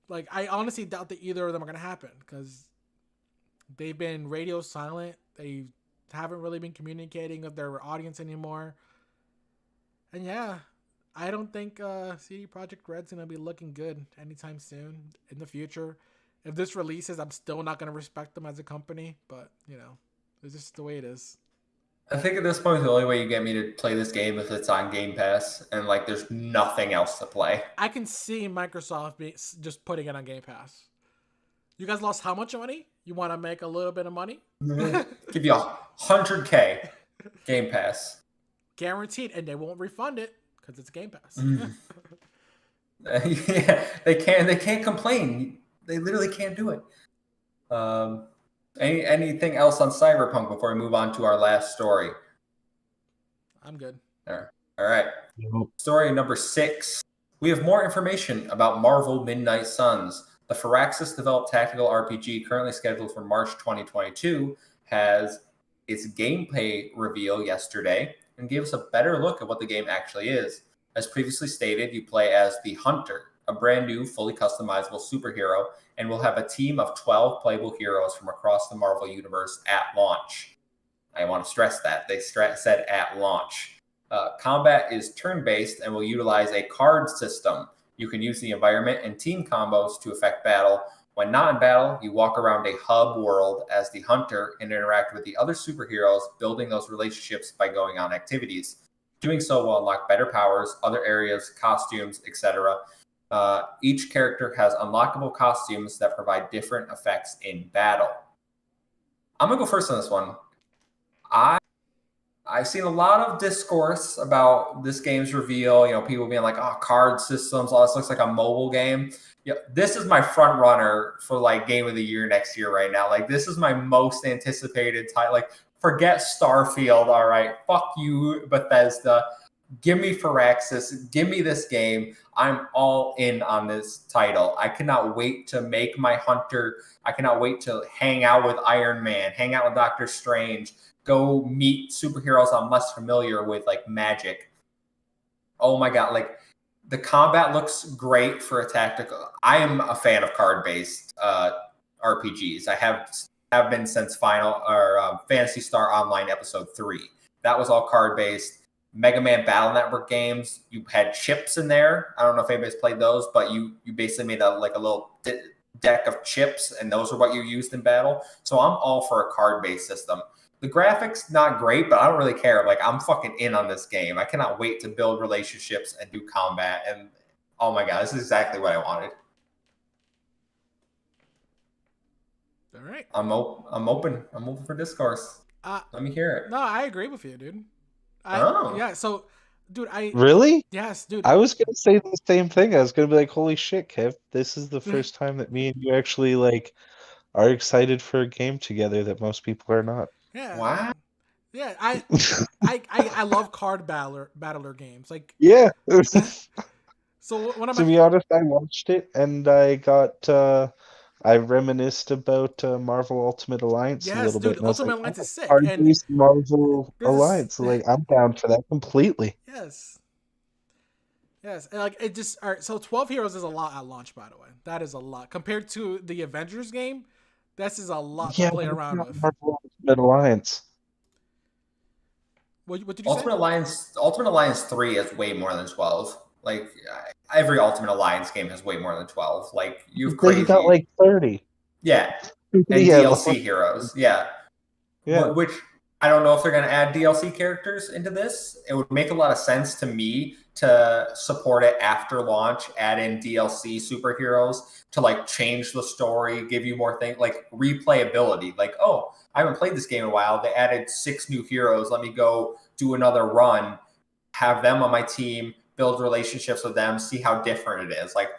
Like, I honestly doubt that either of them are going to happen because they've been radio silent. They haven't really been communicating with their audience anymore. And yeah, I don't think CD Projekt Red's going to be looking good anytime soon in the future. If this releases, I'm still not going to respect them as a company, but, it's just the way it is. I think at this point, the only way you get me to play this game is if it's on Game Pass, and like, there's nothing else to play. I can see Microsoft just putting it on Game Pass. You guys lost how much money? You want to make a little bit of money? Give you 100K Game Pass. Guaranteed, and they won't refund it because it's Game Pass. Yeah, they can't complain. They literally can't do it. Anything else on Cyberpunk before we move on to our last story? I'm good. All right. Story number 6. We have more information about Marvel Midnight Suns. The Firaxis developed tactical RPG currently scheduled for March 2022 has its gameplay reveal yesterday and gave us a better look at what the game actually is. As previously stated, you play as the Hunter, a brand new, fully customizable superhero, and will have a team of 12 playable heroes from across the Marvel Universe at launch. I want to stress that. They said at launch. Combat is turn-based and will utilize a card system. You can use the environment and team combos to affect battle. When not in battle, you walk around a hub world as the Hunter and interact with the other superheroes, building those relationships by going on activities. Doing so will unlock better powers, other areas, costumes, etc. Each character has unlockable costumes that provide different effects in battle. I'm going to go first on this one. I've seen a lot of discourse about this game's reveal. You know, people being like, "Oh, card systems. Oh, this looks like a mobile game." Yeah, this is my front runner for like game of the year next year right now. Like, this is my most anticipated title. Like, forget Starfield. All right, fuck you, Bethesda. Give me Firaxis. Give me this game. I'm all in on this title. I cannot wait to make my Hunter. I cannot wait to hang out with Iron Man, hang out with Doctor Strange, go meet superheroes I'm less familiar with, like magic. Oh my god, like the combat looks great for a tactical. I am a fan of card-based RPGs. I have been since Phantasy Star Online Episode 3. That was all card-based. Mega Man Battle Network games, you had chips in there. I don't know if anybody's played those, but you basically made a little deck of chips, and those are what you used in battle. So I'm all for a card-based system. The graphics, not great, but I don't really care. Like, I'm fucking in on this game. I cannot wait to build relationships and do combat. And oh my god, this is exactly what I wanted. All right. I'm open. I'm open for discourse. Let me hear it. No, I agree with you, dude. Yeah. So, dude, Really? Yes, dude. I was gonna say the same thing. I was gonna be like, "Holy shit, Kev! This is the first time that me and you actually like are excited for a game together that most people are not." Yeah. Wow. Yeah, I love card battler games. Like, Yeah. so one of To my be honest, I watched it and I reminisced about Marvel Ultimate Alliance a yes, little dude, bit, and I was Ultimate like, Alliance "Oh, is sick, and card-based Marvel there's Alliance." Like, I'm down for that completely. yes, and like it just all right. So 12 heroes is a lot at launch, by the way. That is a lot compared to the Avengers game. This is a lot to Yeah, play but it's around not with. Marvel Ultimate Alliance. What did you say? Ultimate Alliance 3 is way more than 12. Like, every Ultimate Alliance game has way more than 12. Like, you've They got crazy. like 30. Yeah. And Yeah, DLC heroes. Yeah. yeah. Which I don't know if they're going to add DLC characters into this. It would make a lot of sense to me to support it after launch, add in DLC superheroes to like change the story, give you more things like replayability. Like, oh, I haven't played this game in a while. They added 6 new heroes. Let me go do another run, have them on my team, build relationships with them, see how different it is. Like,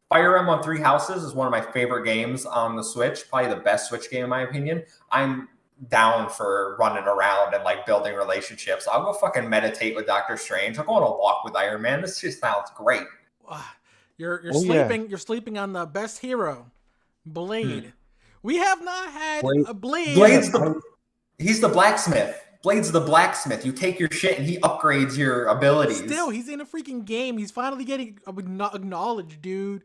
Fire Emblem Three Houses is one of my favorite games on the Switch, probably the best Switch game in my opinion. I'm down for running around and like building relationships. I'll go fucking meditate with Doctor Strange. I'll go on a walk with Iron Man. This just sounds great. You're Oh, yeah. sleeping. You're sleeping on the best hero, Blade. We have not had a Blade. He's the blacksmith. Blade's the blacksmith. You take your shit and he upgrades your abilities. Still, he's in a freaking game. He's finally getting acknowledged, dude.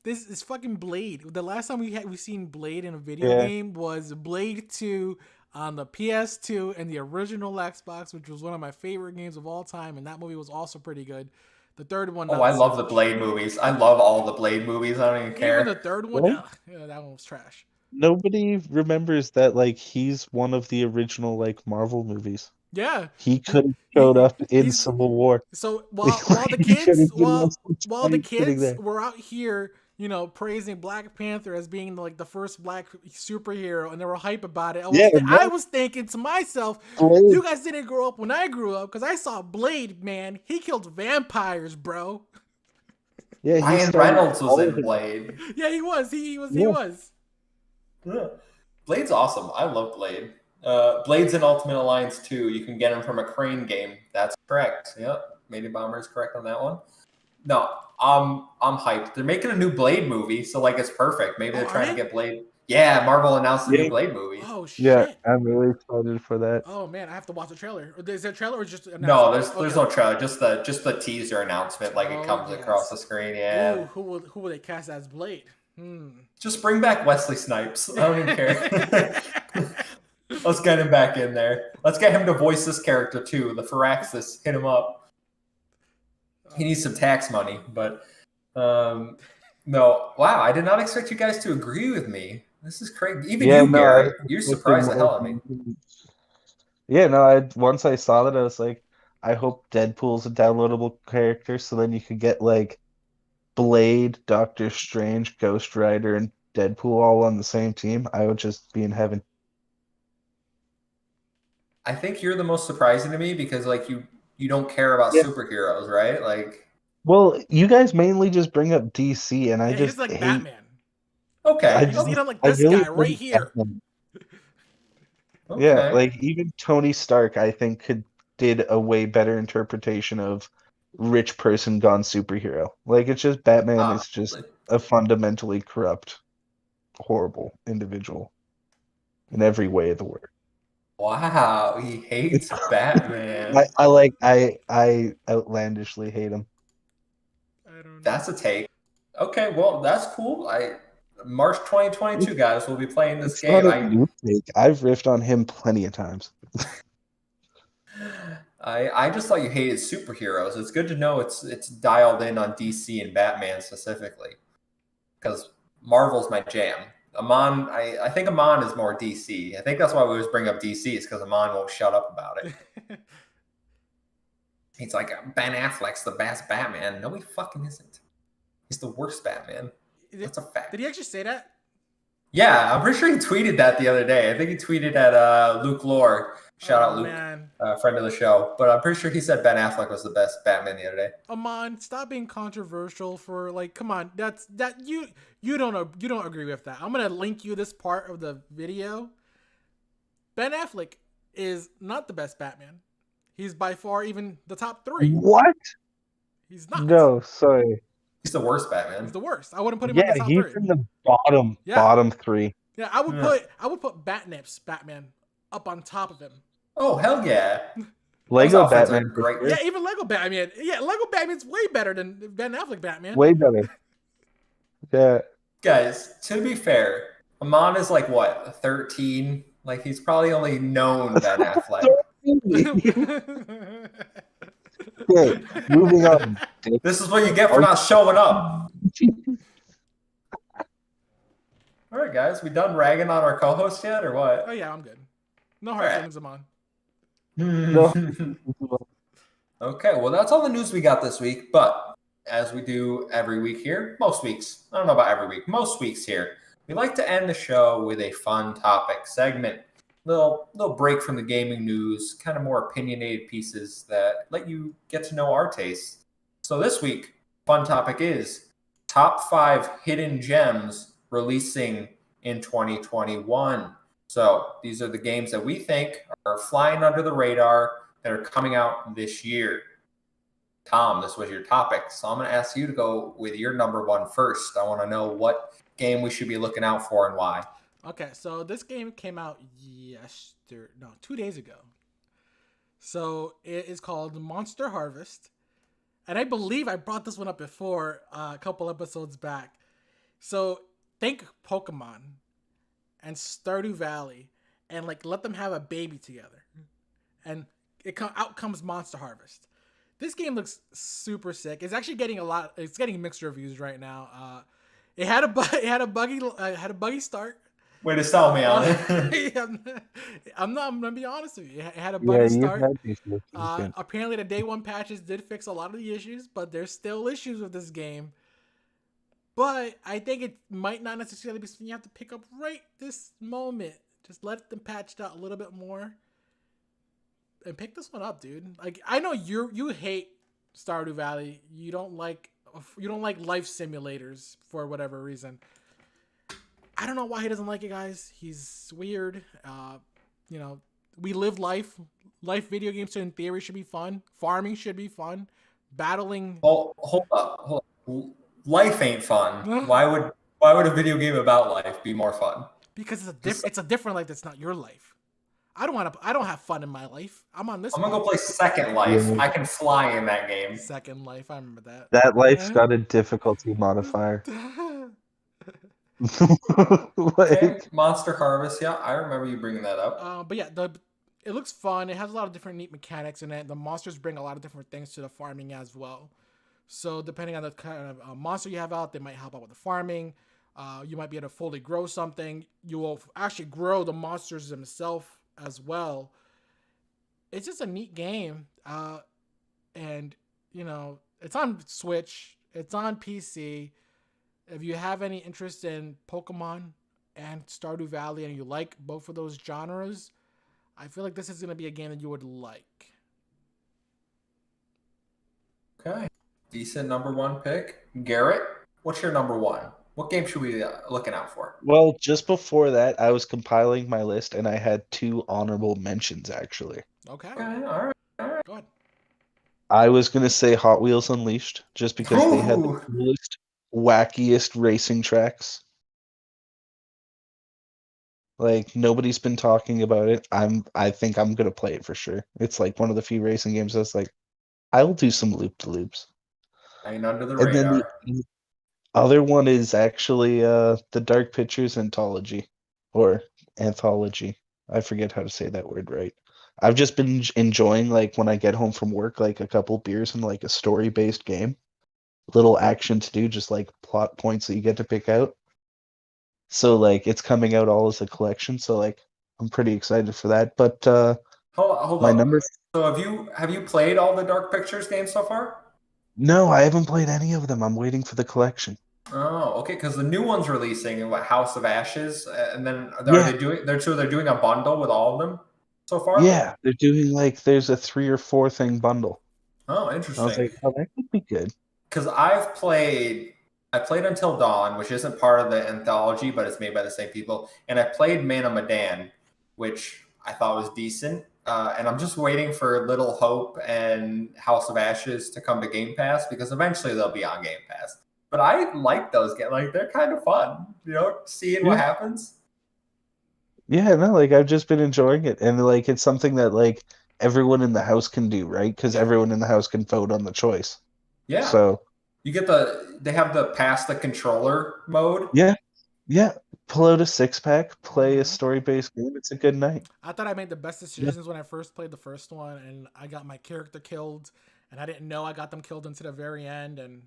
This is fucking Blade. The last time we seen Blade in a video game was Blade 2 on the PS2 and the original Xbox, which was one of my favorite games of all time, and that movie was also pretty good. The third one. Oh, I love the Blade movies. I love all the Blade movies. I don't even care. Even the third one, yeah, that one was trash. nobody remembers that like he's one of the original like Marvel movies. Yeah, He could have showed he up in he's Civil War. so while the He could kids have given us some while the fight sitting kids there. were out here, praising Black Panther as being like the first black superhero, and they were hype about it. Yeah, I no, was thinking to myself, Blade. you guys didn't grow up when I grew up, because I saw Blade. Man, he killed vampires, bro. Yeah, he Ryan started Reynolds was all in of it. Blade. Yeah, he was. He Yeah. was. Yeah. Blade's awesome. I love Blade. Blade's in Ultimate Alliance 2. You can get him from a Crane game. That's correct. Yep. Made Bomber is correct on that one. No, I'm hyped. They're making a new Blade movie, so like it's perfect. Maybe they're trying to get Blade. Yeah, Marvel announced a new Blade movie. Oh Yeah, shit. I'm really excited for that. Oh man, I have to watch the trailer. Is there a trailer or just an No, announcement? there's no trailer. Just the teaser announcement, like it comes yes. across the screen. Yeah. Ooh, who will they cast as Blade? Just bring back Wesley Snipes. I don't even care. Let's get him back in there. Let's get him to voice this character too. The Firaxis, hit him up. He needs some tax money, but no. Wow, I did not expect you guys to agree with me. This is crazy. Even you, Garrett, you're surprised the hell out of me. Yeah, no, once I saw that, I was like, I hope Deadpool's a downloadable character, so then you could get like Blade, Doctor Strange, Ghost Rider, and Deadpool all on the same team. I would just be in heaven. I think you're the most surprising to me because like you don't care about superheroes, right? Like, well, you guys mainly just bring up DC, and I just like hate Batman. Okay, I just like this guy right here. Okay. Yeah, like even Tony Stark, I think did a way better interpretation of rich person gone superhero. Like it's just Batman is just a fundamentally corrupt, horrible individual in every way of the word. Wow, he hates Batman. I outlandishly hate him. I don't know. That's a take. Okay, well that's cool. March 2022, guys, we'll be playing this game. Not a new take. I've riffed on him plenty of times. I just thought you hated superheroes. It's good to know it's dialed in on DC and Batman specifically, because Marvel's my jam. Amon, I think Amon is more DC. I think that's why we always bring up DC is because Amon won't shut up about it. He's like, Ben Affleck's the best Batman. No, he fucking isn't. He's the worst Batman. That's a fact. Did he actually say that? Yeah, I'm pretty sure he tweeted that the other day. I think he tweeted at Luke Lore. Shout out Luke, friend of the show. But I'm pretty sure he said Ben Affleck was the best Batman the other day. Amon, stop being controversial for like. Come on, you don't agree with that. I'm gonna link you this part of the video. Ben Affleck is not the best Batman. He's by far even the top 3. What? He's not. No, sorry. He's the worst Batman. He's the worst. I wouldn't put him in the top 3. Yeah, he's in the bottom 3. Yeah, I would put Batnips Batman up on top of him. Oh hell yeah! Lego Batman, great. Yeah, even Lego Batman. Yeah, Lego Batman's way better than Ben Affleck Batman. Way better. Yeah. Guys, to be fair, Amon is like what 13. Like he's probably only known Ben Affleck. Okay, moving on. This is what you get for not showing up. All right, guys, we done ragging on our co-host yet, or what? Oh yeah, I'm good. No hard feelings, Amon. No. Okay, well, that's all the news we got this week. But as we do every week here, most weeks, I don't know about every week, most weeks here, we like to end the show with a fun topic segment. Little break from the gaming news, kind of more opinionated pieces that let you get to know our tastes. So this week, fun topic is top 5 hidden gems releasing in 2021. So these are the games that we think are flying under the radar that are coming out this year. Tom, this was your topic, so I'm going to ask you to go with your number 1 first. I want to know what game we should be looking out for and why. Okay, so this game came out 2 days ago. So it is called Monster Harvest. And I believe I brought this one up before a couple episodes back. So think Pokemon and Stardew Valley and like let them have a baby together. And out comes Monster Harvest. This game looks super sick. It's actually getting mixed reviews right now. It had a buggy start. Way to sell me on it. I'm not. I'm gonna be honest with you. It had a Yeah, bumpy you've start. had these issues. Apparently, the day one patches did fix a lot of the issues, but there's still issues with this game. But I think it might not necessarily be something you have to pick up right this moment. Just let them patch it out a little bit more and pick this one up, dude. Like I know you hate Stardew Valley. You don't like life simulators for whatever reason. I don't know why he doesn't like it, guys. He's weird. You know, we live life. Life video games in theory should be fun. Farming should be fun. Battling. Oh, hold up. Life ain't fun. Why would a video game about life be more fun? Because it's a different life that's not your life. I don't have fun in my life. I'm on this. I'm gonna go play Second Life. Yeah. I can fly in that game. Second Life. I remember that. That life's got a difficulty modifier. Okay, Monster Harvest. Yeah, I remember you bringing that up. But yeah, it looks fun. It has a lot of different neat mechanics in it. The monsters bring a lot of different things to the farming as well. So depending on the kind of monster you have out, they might help out with the farming. You might be able to fully grow something. You will actually grow the monsters themselves as well. It's just a neat game. And, you know, it's on Switch. It's on PC. If you have any interest in Pokemon and Stardew Valley and you like both of those genres, I feel like this is going to be a game that you would like. Okay. Decent number one pick. Garrett, what's your number one? What game should we be looking out for? Well, just before that, I was compiling my list and I had 2 honorable mentions actually. Okay. All right. Go ahead. I was going to say Hot Wheels Unleashed just because they had the coolest, wackiest racing tracks. Like nobody's been talking about it. I think I'm going to play it for sure. It's like one of the few racing games that's like I'll do some loop-de-loops. Ain't under the And then radar. the other one is actually the Dark Pictures Anthology or Anthology. I forget how to say that word right. I've just been enjoying like when I get home from work, like a couple beers and like a story-based game. Little action to do, just like plot points that you get to pick out. So like it's coming out all as a collection, so like I'm pretty excited for that. But Hold my up. number So have you played all the Dark Pictures games so far? No, I haven't played any of them. I'm waiting for the collection. Oh, okay. Because the new one's releasing in what House of Ashes, and then are Yeah. they doing? They're doing a bundle with all of them so far. Yeah, they're doing like there's a 3 or 4 thing bundle. Oh, I was interesting. like, oh, that could be good. Because I played Until Dawn, which isn't part of the anthology, but it's made by the same people, and I played Man of Medan, which I thought was decent. And I'm just waiting for Little Hope and House of Ashes to come to Game Pass because eventually they'll be on Game Pass. But I like those games; like they're kind of fun, you know, seeing what happens. Yeah, no, like I've just been enjoying it, and like it's something that like everyone in the house can do, right? Because everyone in the house can vote on the choice. Yeah. So you get they have the pass the controller mode. yeah, pull out a 6-pack, play a story-based game. It's a good night. I thought I made the best decisions when I first played the first one, and I got my character killed, and I didn't know I got them killed until the very end, and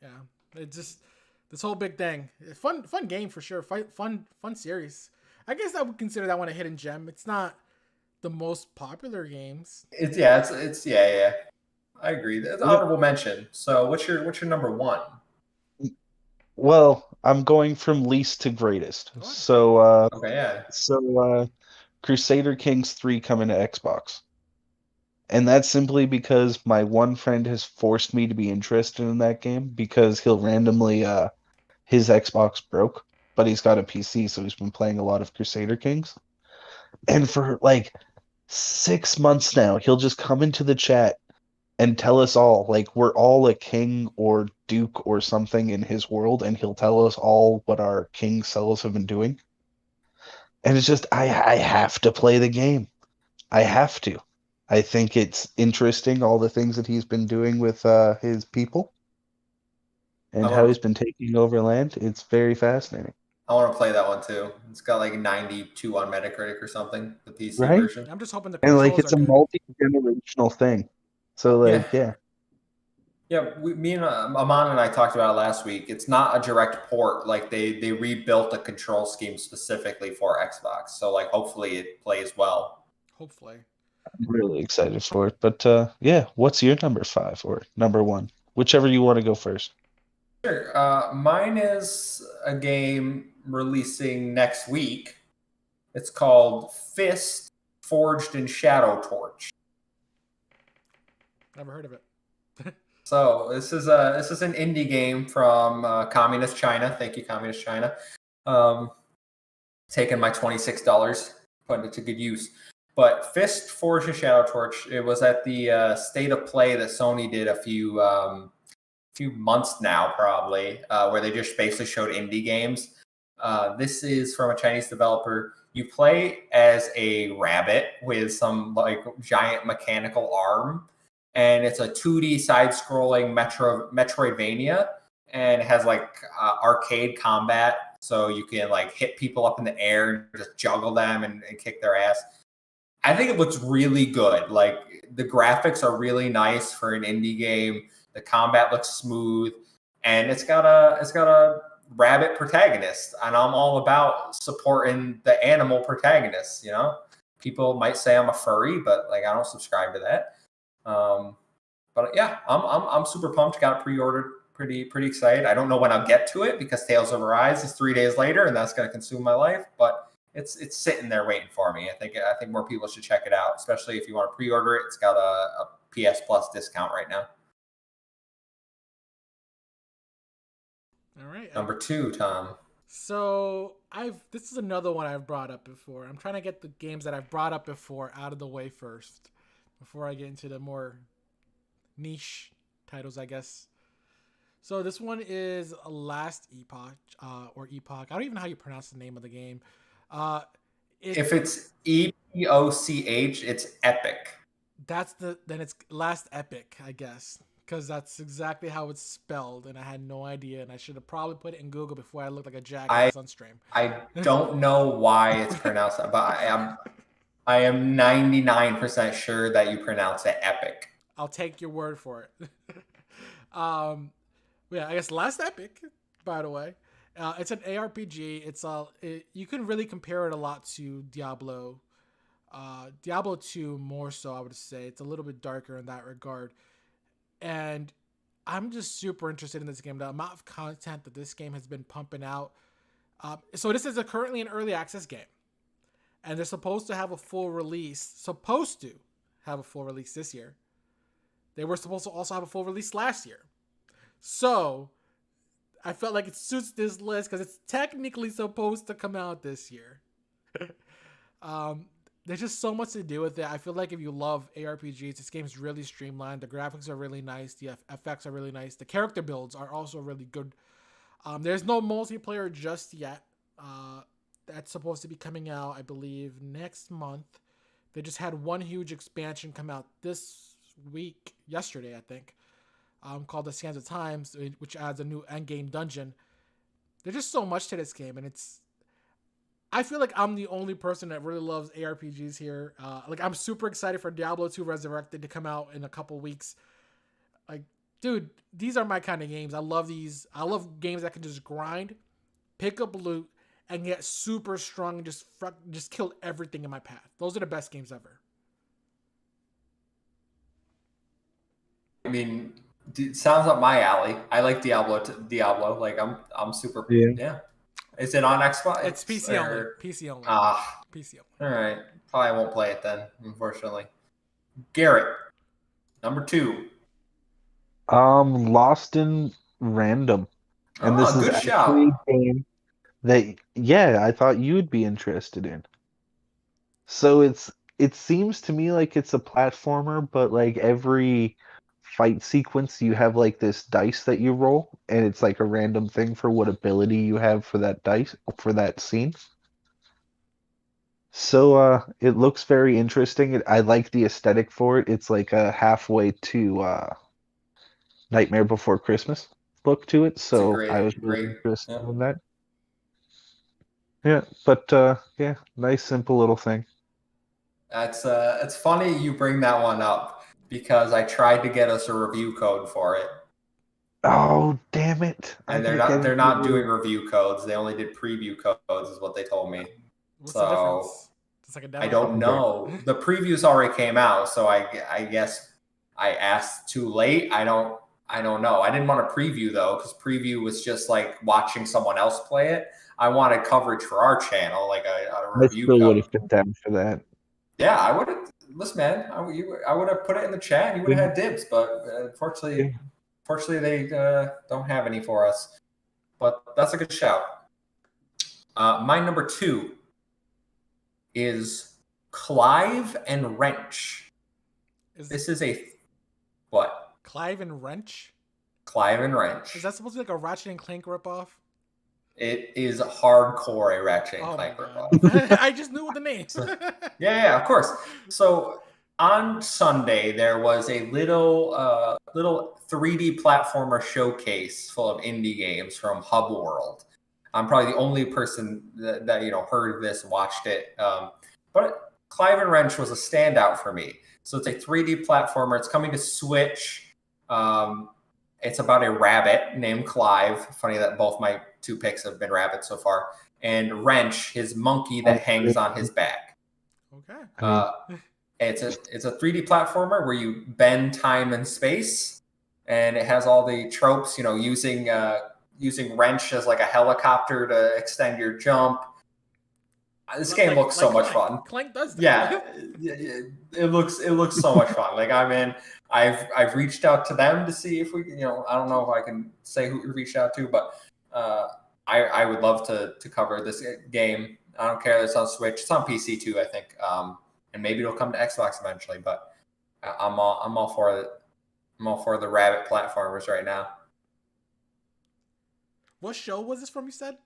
yeah, it just this whole big thing. Fun game for sure. Fun series. I guess I would consider that one a hidden gem. It's not the most popular games. It's yeah. I agree. It's honorable mention. So what's your number one? Well, I'm going from least to greatest. So Okay, yeah. So Crusader Kings 3 coming to Xbox. And that's simply because my one friend has forced me to be interested in that game because he'll randomly his Xbox broke, but he's got a PC, so he's been playing a lot of Crusader Kings. And for like 6 months now, he'll just come into the chat and tell us all, like, we're all a king or duke or something in his world, and he'll tell us all what our king cells have been doing. And it's just, I have to play the game. I have to. I think it's interesting, all the things that he's been doing with his people and how he's been taking over land. It's very fascinating. I want to play that one too. It's got like 92 on Metacritic or something, the PC Right? version. I'm just hoping the And controls like it's are a good. multi-generational thing. So like, yeah. Yeah, me and Aman and I talked about it last week. It's not a direct port. Like they rebuilt the control scheme specifically for Xbox. So like hopefully it plays well. Hopefully. I'm really excited for it. But yeah, what's your number five or number one? Whichever you want to go first. Sure. Mine is a game releasing next week. It's called Fist Forged in Shadow Torch. Never heard of it. So this is an indie game from Communist China. Thank you, Communist China. Um, Taking my $26, putting it to good use. But Fist Forged in Shadow Torch. It was at the State of Play that Sony did a few months now, probably, where they just basically showed indie games. This is from a Chinese developer. You play as a rabbit with some like giant mechanical arm, and it's a 2D side-scrolling Metroidvania, and it has like arcade combat, so you can like hit people up in the air and just juggle them and kick their ass. I think it looks really good. Like the graphics are really nice for an indie game. The combat looks smooth, and it's got a rabbit protagonist, and I'm all about supporting the animal protagonists. People might say I'm a furry, but like I don't subscribe to that. But yeah, I'm super pumped. Got it pre-ordered. Pretty excited. I don't know when I'll get to it because Tales of Arise is 3 days later, and that's going to consume my life. But it's sitting there waiting for me. I think more people should check it out, especially if you want to pre-order it. It's got a PS Plus discount right now. All right. Number two, Tom. So this is another one I've brought up before. I'm trying to get the games that I've brought up before out of the way first, before I get into the more niche titles, I guess. So this one is Last Epoch, or Epoch. I don't even know how you pronounce the name of the game. Uh, If it's EPOCH, it's Epic. then it's Last Epic, I guess, because that's exactly how it's spelled, and I had no idea, and I should have probably put it in Google before I looked like a I jackass on stream. I don't know why it's pronounced that, but I am 99% sure that you pronounce it Epic. I'll take your word for it. um, yeah, I guess Last Epic, by the way. It's an ARPG. You can really compare it a lot to Diablo. Diablo 2 more so, I would say. It's a little bit darker in that regard. And I'm just super interested in this game. The amount of content that this game has been pumping out. So this is currently an early access game. And they're supposed to have a full release. This year. They were supposed to also have a full release last year. So I felt like it suits this list because it's technically supposed to come out this year. There's just so much to do with it. I feel like if you love ARPGs, this game's really streamlined. The graphics are really nice. The effects are really nice. The character builds are also really good. There's no multiplayer just yet. That's supposed to be coming out, I believe, next month. They just had one huge expansion come out this week, yesterday, I think, called the Sands of Times, which adds a new endgame dungeon. There's just so much to this game, and I feel like I'm the only person that really loves ARPGs here. I'm super excited for Diablo 2 Resurrected to come out in a couple weeks. Like, dude, these are my kind of games. I love these. I love games that can just grind, pick up loot, and get super strong and just kill everything in my path. Those are the best games ever. I mean, it sounds up my alley. I like Diablo. Like I'm super. Yeah. Yeah. Is it on Xbox? It's PC only. PC only. PC All only. right. Probably won't play it then, unfortunately. Garrett, number two. Lost in Random, and this Oh, is good actually shout. a game that I thought you would be interested in. So it seems to me like it's a platformer, but like every fight sequence you have like this dice that you roll, and it's like a random thing for what ability you have for that dice for that scene. So it looks very interesting. I like the aesthetic for it. It's like a halfway to Nightmare Before Christmas look to it, It's a so I was great, really great. interested Yeah. in that. Yeah, but yeah, nice simple little thing. It's funny you bring that one up because I tried to get us a review code for it. Oh, damn it! And they're not doing review codes. They only did preview codes, is what they told me. What's the difference? It's like a demo I don't know. The previews already came out, so I guess I asked too late. I don't know. I didn't want to preview though, because preview was just like watching someone else play it. I wanted coverage for our channel, like a review I still would code. have been down for that. Yeah, I would have. Listen, man, I would have put it in the chat. And you would have had dibs, but unfortunately, they don't have any for us. But that's a good shout. My number 2 is Clive and Wrench. This is a what? Clive and Wrench? Clive and Wrench. Is that supposed to be like a Ratchet and Clank ripoff? It is hardcore a Ratchet and Clank ripoff. I just knew the name. Yeah, of course. So on Sunday there was a little 3D platformer showcase full of indie games from Hub World. I'm probably the only person that heard of this, watched it. But Clive and Wrench was a standout for me. So it's a 3D platformer. It's coming to Switch. It's about a rabbit named Clive. Funny that both my 2 picks have been rabbits so far. And Wrench, his monkey that hangs on his back. Okay. It's a 3D platformer where you bend time and space, and it has all the tropes. Using Wrench as like a helicopter to extend your jump. This game looks so much fun. Clank does that. Yeah, it looks so much fun. Like I'm in. I've reached out to them to see if we can. I don't know if I can say who we reached out to, but I would love to cover this game. I don't care if it's on Switch. It's on PC too, I think. And maybe it'll come to Xbox eventually. But I'm all for it. I'm all for the rabbit platformers right now. What show was this from, you said?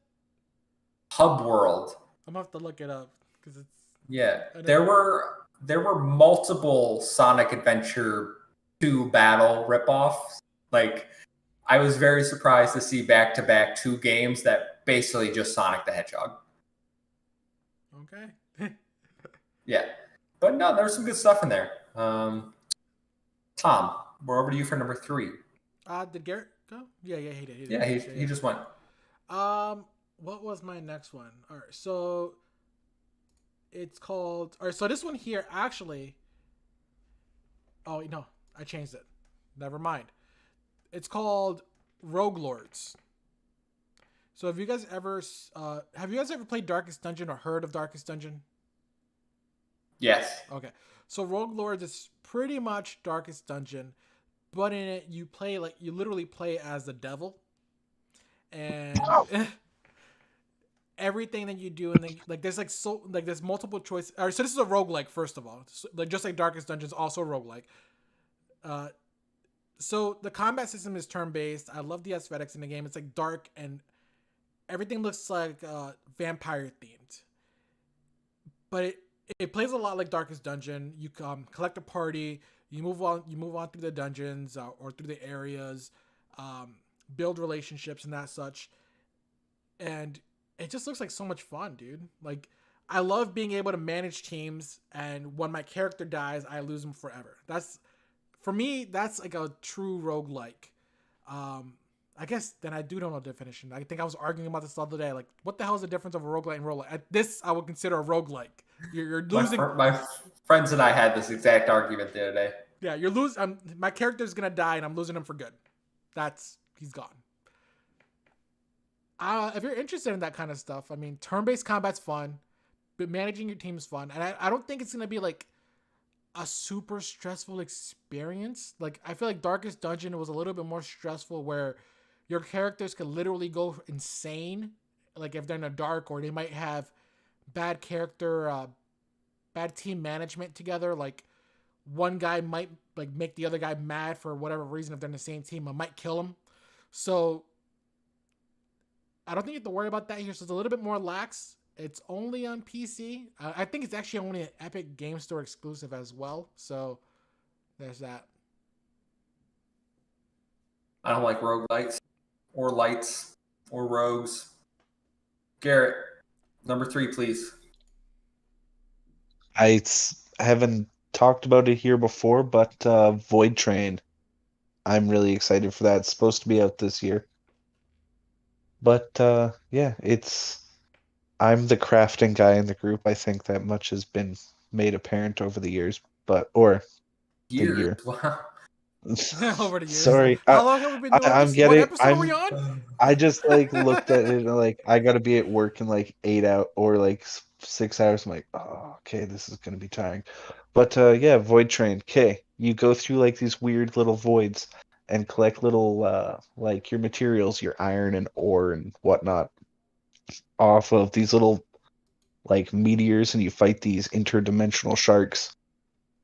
Hub World. I'm gonna have to look it up because it's. Yeah, there were multiple Sonic Adventure 2 battle ripoffs. Like, I was very surprised to see back-to-back 2 games that basically just Sonic the Hedgehog. Okay. Yeah, but no, there's some good stuff in there. Tom, we're over to you for number 3. Did Garrett go? Yeah, he did. Yeah, he just went. What was my next one? All right, so it's called. All right, so this one here actually. Oh no, I changed it. Never mind. It's called Rogue Lords. So have you guys ever played Darkest Dungeon or heard of Darkest Dungeon? Yes. Okay. So Rogue Lords is pretty much Darkest Dungeon, but in it you literally play as the devil. And everything that you do, and then there's multiple choices. All right, so this is a roguelike, first of all. So, just like Darkest Dungeon is also a roguelike. So the combat system is turn-based. I love the aesthetics in the game. It's like dark and everything looks like vampire themed. But it plays a lot like Darkest Dungeon. You collect a party, you move on through the dungeons or through the areas, build relationships and that such. And it just looks like so much fun, dude. Like, I love being able to manage teams, and when my character dies, I lose them forever. For me, that's like a true roguelike. I guess then I don't know the definition. I think I was arguing about this the other day. Like, what the hell is the difference of a roguelike and roguelike? This I would consider a roguelike. You're losing. My friends and I had this exact argument the other day. Yeah, you're losing. My character's gonna die, and I'm losing him for good. He's gone. If you're interested in that kind of stuff, I mean, turn-based combat's fun, but managing your team is fun. And I don't think it's going to be like a super stressful experience. Like, I feel like Darkest Dungeon was a little bit more stressful, where your characters could literally go insane. Like, if they're in a dark, or they might have bad team management together. Like, one guy might like make the other guy mad for whatever reason if they're in the same team. I might kill him. So I don't think you have to worry about that here. So it's a little bit more lax. It's only on PC. I think it's actually only an Epic Game Store exclusive as well. So there's that. I don't like roguelites or lights or rogues. Garrett, number 3, please. I haven't talked about it here before, but Void Train. I'm really excited for that. It's supposed to be out this year. But yeah, it's I'm the crafting guy in the group. I think that much has been made apparent over the years, but or the Years. year. Wow. Over the years. Sorry, How long have we been doing I'm this? What getting episode are we on? I just like looked at it and like I gotta be at work in like 8 out or like 6 hours. I'm like, oh, okay, this is gonna be tiring. But yeah, Void Train. Okay, you go through like these weird little voids and collect little like your materials, your iron and ore and whatnot off of these little like meteors, and you fight these interdimensional sharks.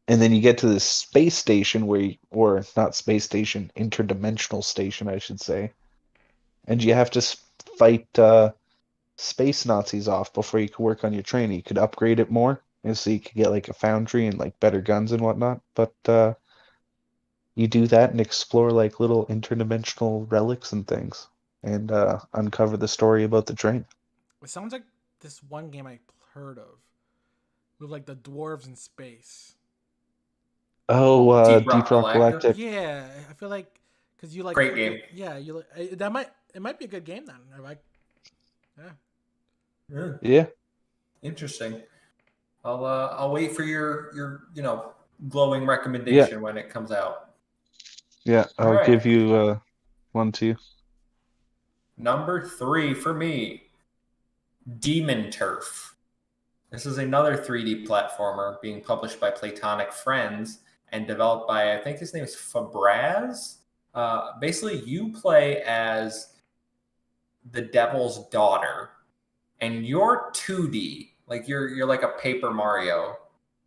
And then you get to this space station or not space station, interdimensional station, I should say, and you have to fight space Nazis off before you could work on your train. You could upgrade it more, and so you could get like a foundry and like better guns and whatnot. But you do that and explore like little interdimensional relics and things, and uncover the story about the train. It sounds like this one game I heard of with like the dwarves in space. Oh, Deep Deep Rock Rock Galactic. Galactic. Yeah, I feel like because you like Great game. Yeah, you like that might it might be a good game then. I like yeah. Yeah. Yeah, Interesting. I'll wait for your glowing yeah, recommendation when it comes out. yeah. All I'll right. give you one too. Number 3 for me, Demon Turf. This is another 3D platformer being published by Platonic Friends and developed by, I think his name is Fabraz. Basically, you play as the devil's daughter, and you're 2D, like you're like a Paper Mario,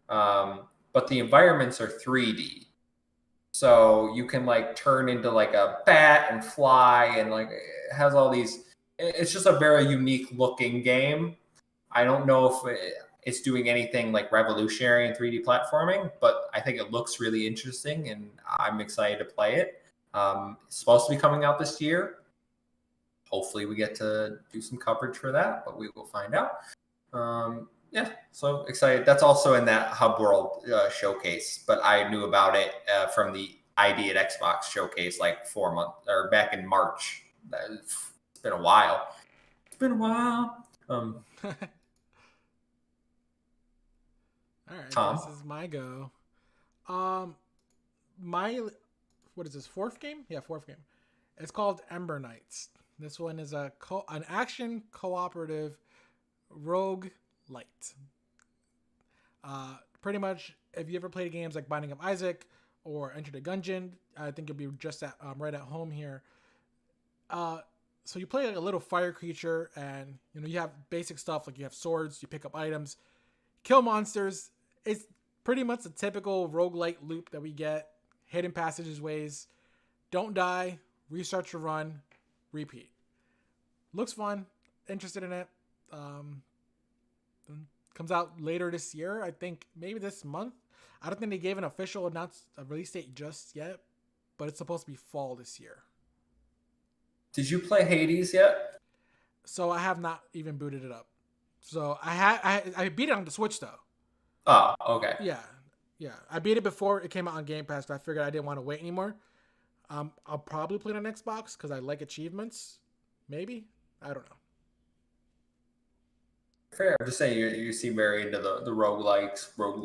but the environments are 3D. So you can like turn into like a bat and fly, and like it has all these. It's just a very unique looking game. I don't know if it's doing anything like revolutionary in 3D platforming, but I think it looks really interesting, and I'm excited to play it. It's supposed to be coming out this year. Hopefully, we get to do some coverage for that, but we will find out. Yeah, so excited. That's also in that Hub World showcase, but I knew about it from the ID at Xbox showcase like 4 months or back in March. It's been a while. It's been a while. All right, Tom, this is my go. Um, my what is this fourth game? Yeah, fourth game. It's called Ember Knights. This one is an action cooperative rogue light. Pretty much, if you ever played games like Binding of Isaac or Enter the Gungeon, I think you'll be just right at home here. So you play like a little fire creature, and you have basic stuff like you have swords, you pick up items, kill monsters. It's pretty much the typical roguelite loop that we get. Hidden passages ways. Don't die, restart your run, repeat. Looks fun. Interested in it. Comes out later this year. I think maybe this month. I don't think they gave an official release date just yet, but it's supposed to be fall this year. did you play Hades yet? So I have not even booted it up. So I beat it on the Switch though. Oh, okay. Yeah, I beat it before it came out on Game Pass, but I figured I didn't want to wait anymore. I'll probably play it on Xbox because I like achievements. Maybe, I don't know. Fair. I'm just saying you seem very into the roguelites, rogue,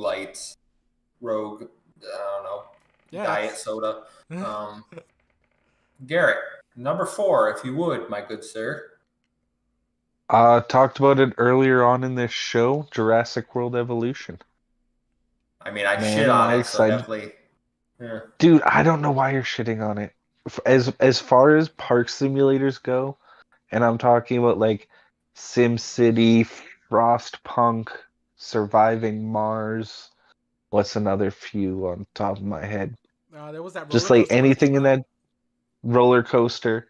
I don't know, Yeah, diet soda. Garrett, number 4, if you would, my good sir. Talked about it earlier on in this show, Jurassic World Evolution. I mean, I Man, shit am on I it, so excited. definitely. Yeah. Dude, I don't know why you're shitting on it. As far as park simulators go, and I'm talking about like SimCity, Frostpunk, Surviving Mars. What's another few on top of my head? there was that Just roller like coaster one that anything came in out. that roller coaster,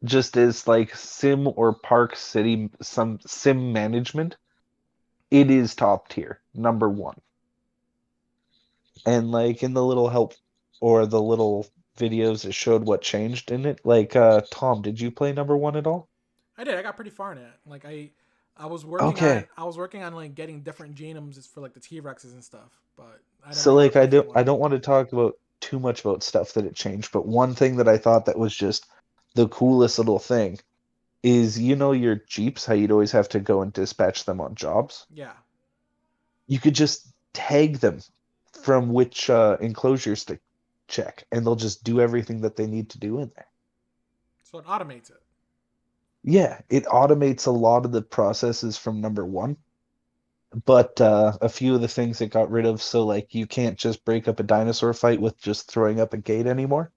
just as like sim or park city, some sim management, it is top tier, number one. And like in the little help or the little videos that showed what changed in it, like Tom, did you play number one at all? I did. I got pretty far in it. Like I was working on like getting different genomes for like the T-Rexes and stuff, but I never So got a like perfect I one. don't want to talk about too much about stuff that it changed, but one thing that I thought that was just the coolest little thing is your Jeeps, how you'd always have to go and dispatch them on jobs. Yeah. You could just tag them from which enclosures to check, and they'll just do everything that they need to do in there. So it automates it. Yeah, it automates a lot of the processes from number one, but a few of the things it got rid of, so like you can't just break up a dinosaur fight with just throwing up a gate anymore.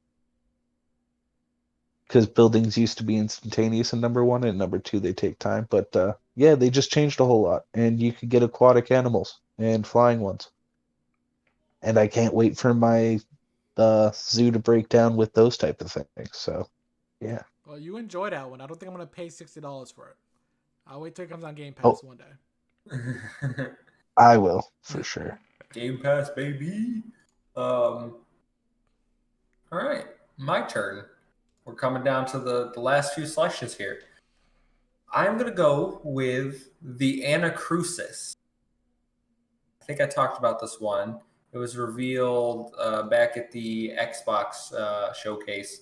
Because buildings used to be instantaneous in number one, and number two they take time. But yeah, they just changed a whole lot, and you could get aquatic animals and flying ones. And I can't wait for my zoo to break down with those type of things. So yeah. Well, you enjoy that one. I don't think I'm gonna pay $60 for it. I'll wait till it comes on Game Oh, Pass one day. I will for sure. Game Pass, baby. All right, my turn. We're coming down to the last few selections here. I'm going to go with the Anacrusis. I think I talked about this one. It was revealed back at the Xbox showcase.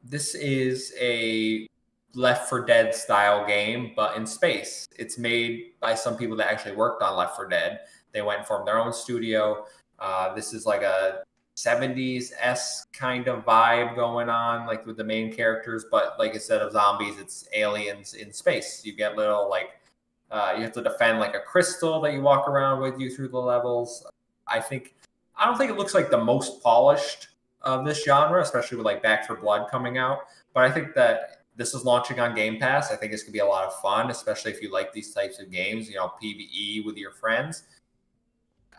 This is a Left 4 Dead style game, but in space. It's made by some people that actually worked on Left 4 Dead. They went and formed their own studio. This is like a 70s-esque kind of vibe going on, like with the main characters, but like instead of zombies, it's aliens in space. You get little like you have to defend like a crystal that you walk around with you through the levels. I don't think it looks like the most polished of this genre, especially with like Back 4 Blood coming out. But I think that this is launching on Game Pass. I think it's gonna be a lot of fun, especially if you like these types of games. PvE with your friends.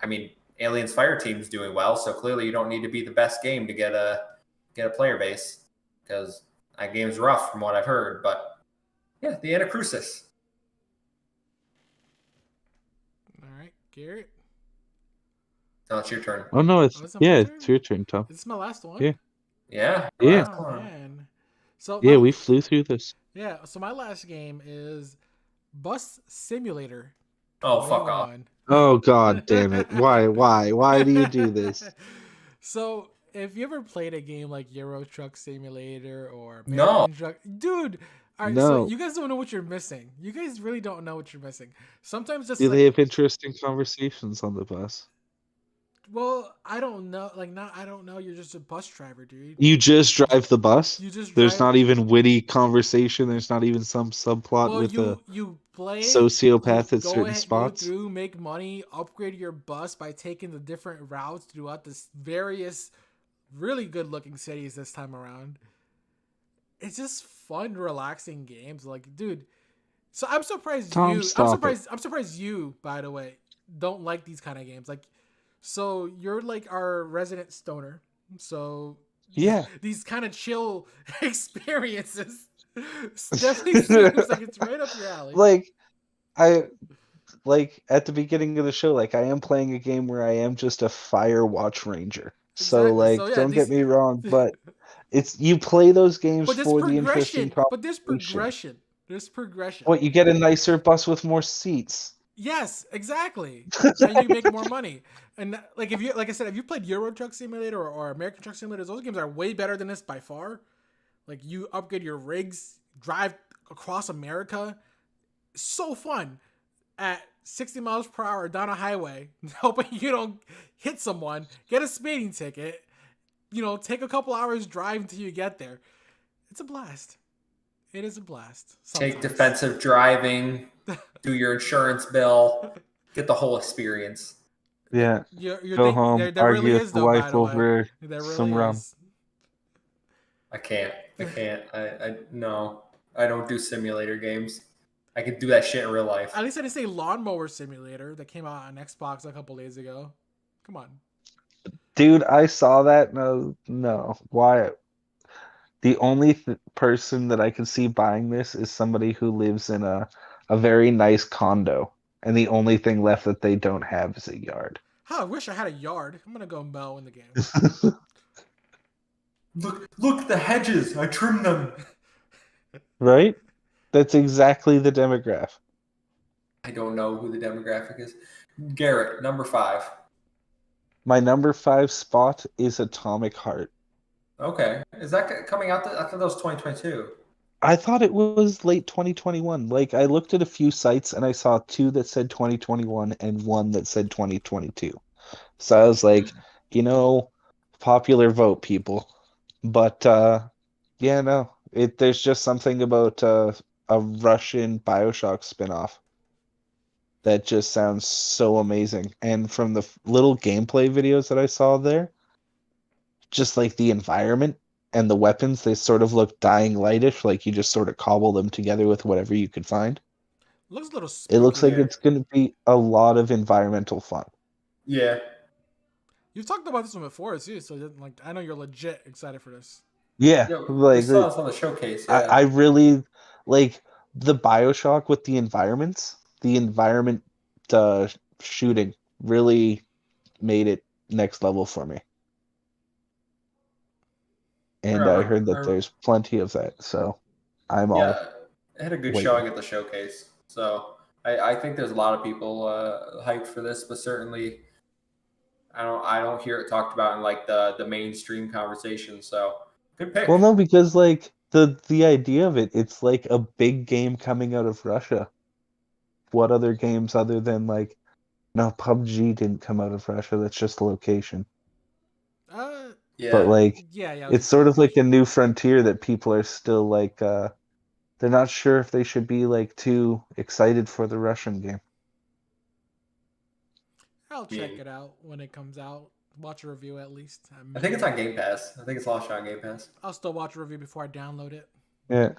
I mean, Aliens Fireteam's doing well, so clearly you don't need to be the best game to get a player base, because that game's rough from what I've heard. But yeah, the Anacrusis. All right, Garrett. Now it's your turn. Oh no, Oh, is it my turn? it's your turn, Tom. This is my last one. Yeah. Yeah. Yeah. Oh man. So Yeah, we flew through this. Yeah. So my last game is Bus Simulator. Oh, fuck off. Oh god damn it. Why do you do this? So if you ever played a game like Euro Truck Simulator or No. American Truck, dude. All right, No. so you guys don't know what you're missing. You guys really don't know what you're missing. Sometimes just Do like, they have interesting conversations on the bus? well, I don't know. Like, not I don't know. You're just a bus driver, dude. You just drive the bus? You just There's drive. not even witty conversation. There's not even some subplot Well, with a you play it, sociopath you at go certain ahead, spots. go through, make money, upgrade your bus by taking the different routes throughout this various really good looking cities this time around. It's just fun, relaxing games. Like, dude. So I'm surprised Tom, you. stop it. I'm surprised you, by the way, don't like these kind of games. Like, so you're like our resident stoner. So Yeah. these kind of chill experiences definitely seems like it's right up your alley. Like at the beginning of the show, like I am playing a game where I am just a fire watch ranger. So Exactly. like So, yeah, don't get me wrong, but it's you play those games But there's for the interesting progression. But there's conversation. progression. There's progression. What, you get a nicer bus with more seats? Yes, exactly. And you make more money. And like if you, like I said, if you played Euro Truck Simulator or American Truck Simulator, those games are way better than this by far. Like you upgrade your rigs, drive across America, so fun at 60 miles per hour down a highway, hoping you don't hit someone, get a speeding ticket, take a couple hours drive until you get there. It's a blast. It is a blast. Sometimes. Take defensive driving, do your insurance bill, get the whole experience. Yeah. You're Go home, there argue really with is, the though, wife by the way. over There some really rum. is. I can't. No. I don't do simulator games. I can do that shit in real life. At least I didn't say Lawnmower Simulator that came out on Xbox a couple days ago. Come on. Dude, I saw that. No. Why? The only person that I can see buying this is somebody who lives in a very nice condo, and the only thing left that they don't have is a yard. Huh, I wish I had a yard. I'm gonna go mow in the game. Look, the hedges. I trimmed them. Right? That's exactly the demographic. I don't know who the demographic is. Garrett, number 5. My number 5 spot is Atomic Heart. Okay. Is that coming out? I thought that was 2022. I thought it was late 2021. Like I looked at a few sites and I saw 2 that said 2021 and 1 that said 2022. So I was like, popular vote, people. But yeah, no. There's just something about a Russian BioShock spinoff that just sounds so amazing. And from the little gameplay videos that I saw there, just like the environment and the weapons, they sort of look Dying Lightish, like you just sort of cobble them together with whatever you could find. Looks a little It looks like spooky. Yeah. it's going to be a lot of environmental fun. Yeah. You've talked about this one before too, so like I know you're legit excited for this. Yeah, Yeah, we like saw this on the showcase. I, Yeah. I really like the BioShock with the environments. The environment shooting really made it next level for me. And I heard that there's plenty of that, so I'm all Yeah, it had a good waiting. showing at the showcase. So I think there's a lot of people hyped for this, but certainly I don't hear it talked about in like the mainstream conversation. So good pick. Well, no, because like the idea of it's like a big game coming out of Russia. What other games other than like no, PUBG didn't come out of Russia, that's just a location. But Yeah. like Yeah. it's sort of like a new frontier that people are still like they're not sure if they should be like too excited for the Russian game. I'll check Yeah. it out when it comes out. Watch a review at least. I think it's on Game Pass. I think it's launched on Game Pass. I'll still watch a review before I download it. Yeah.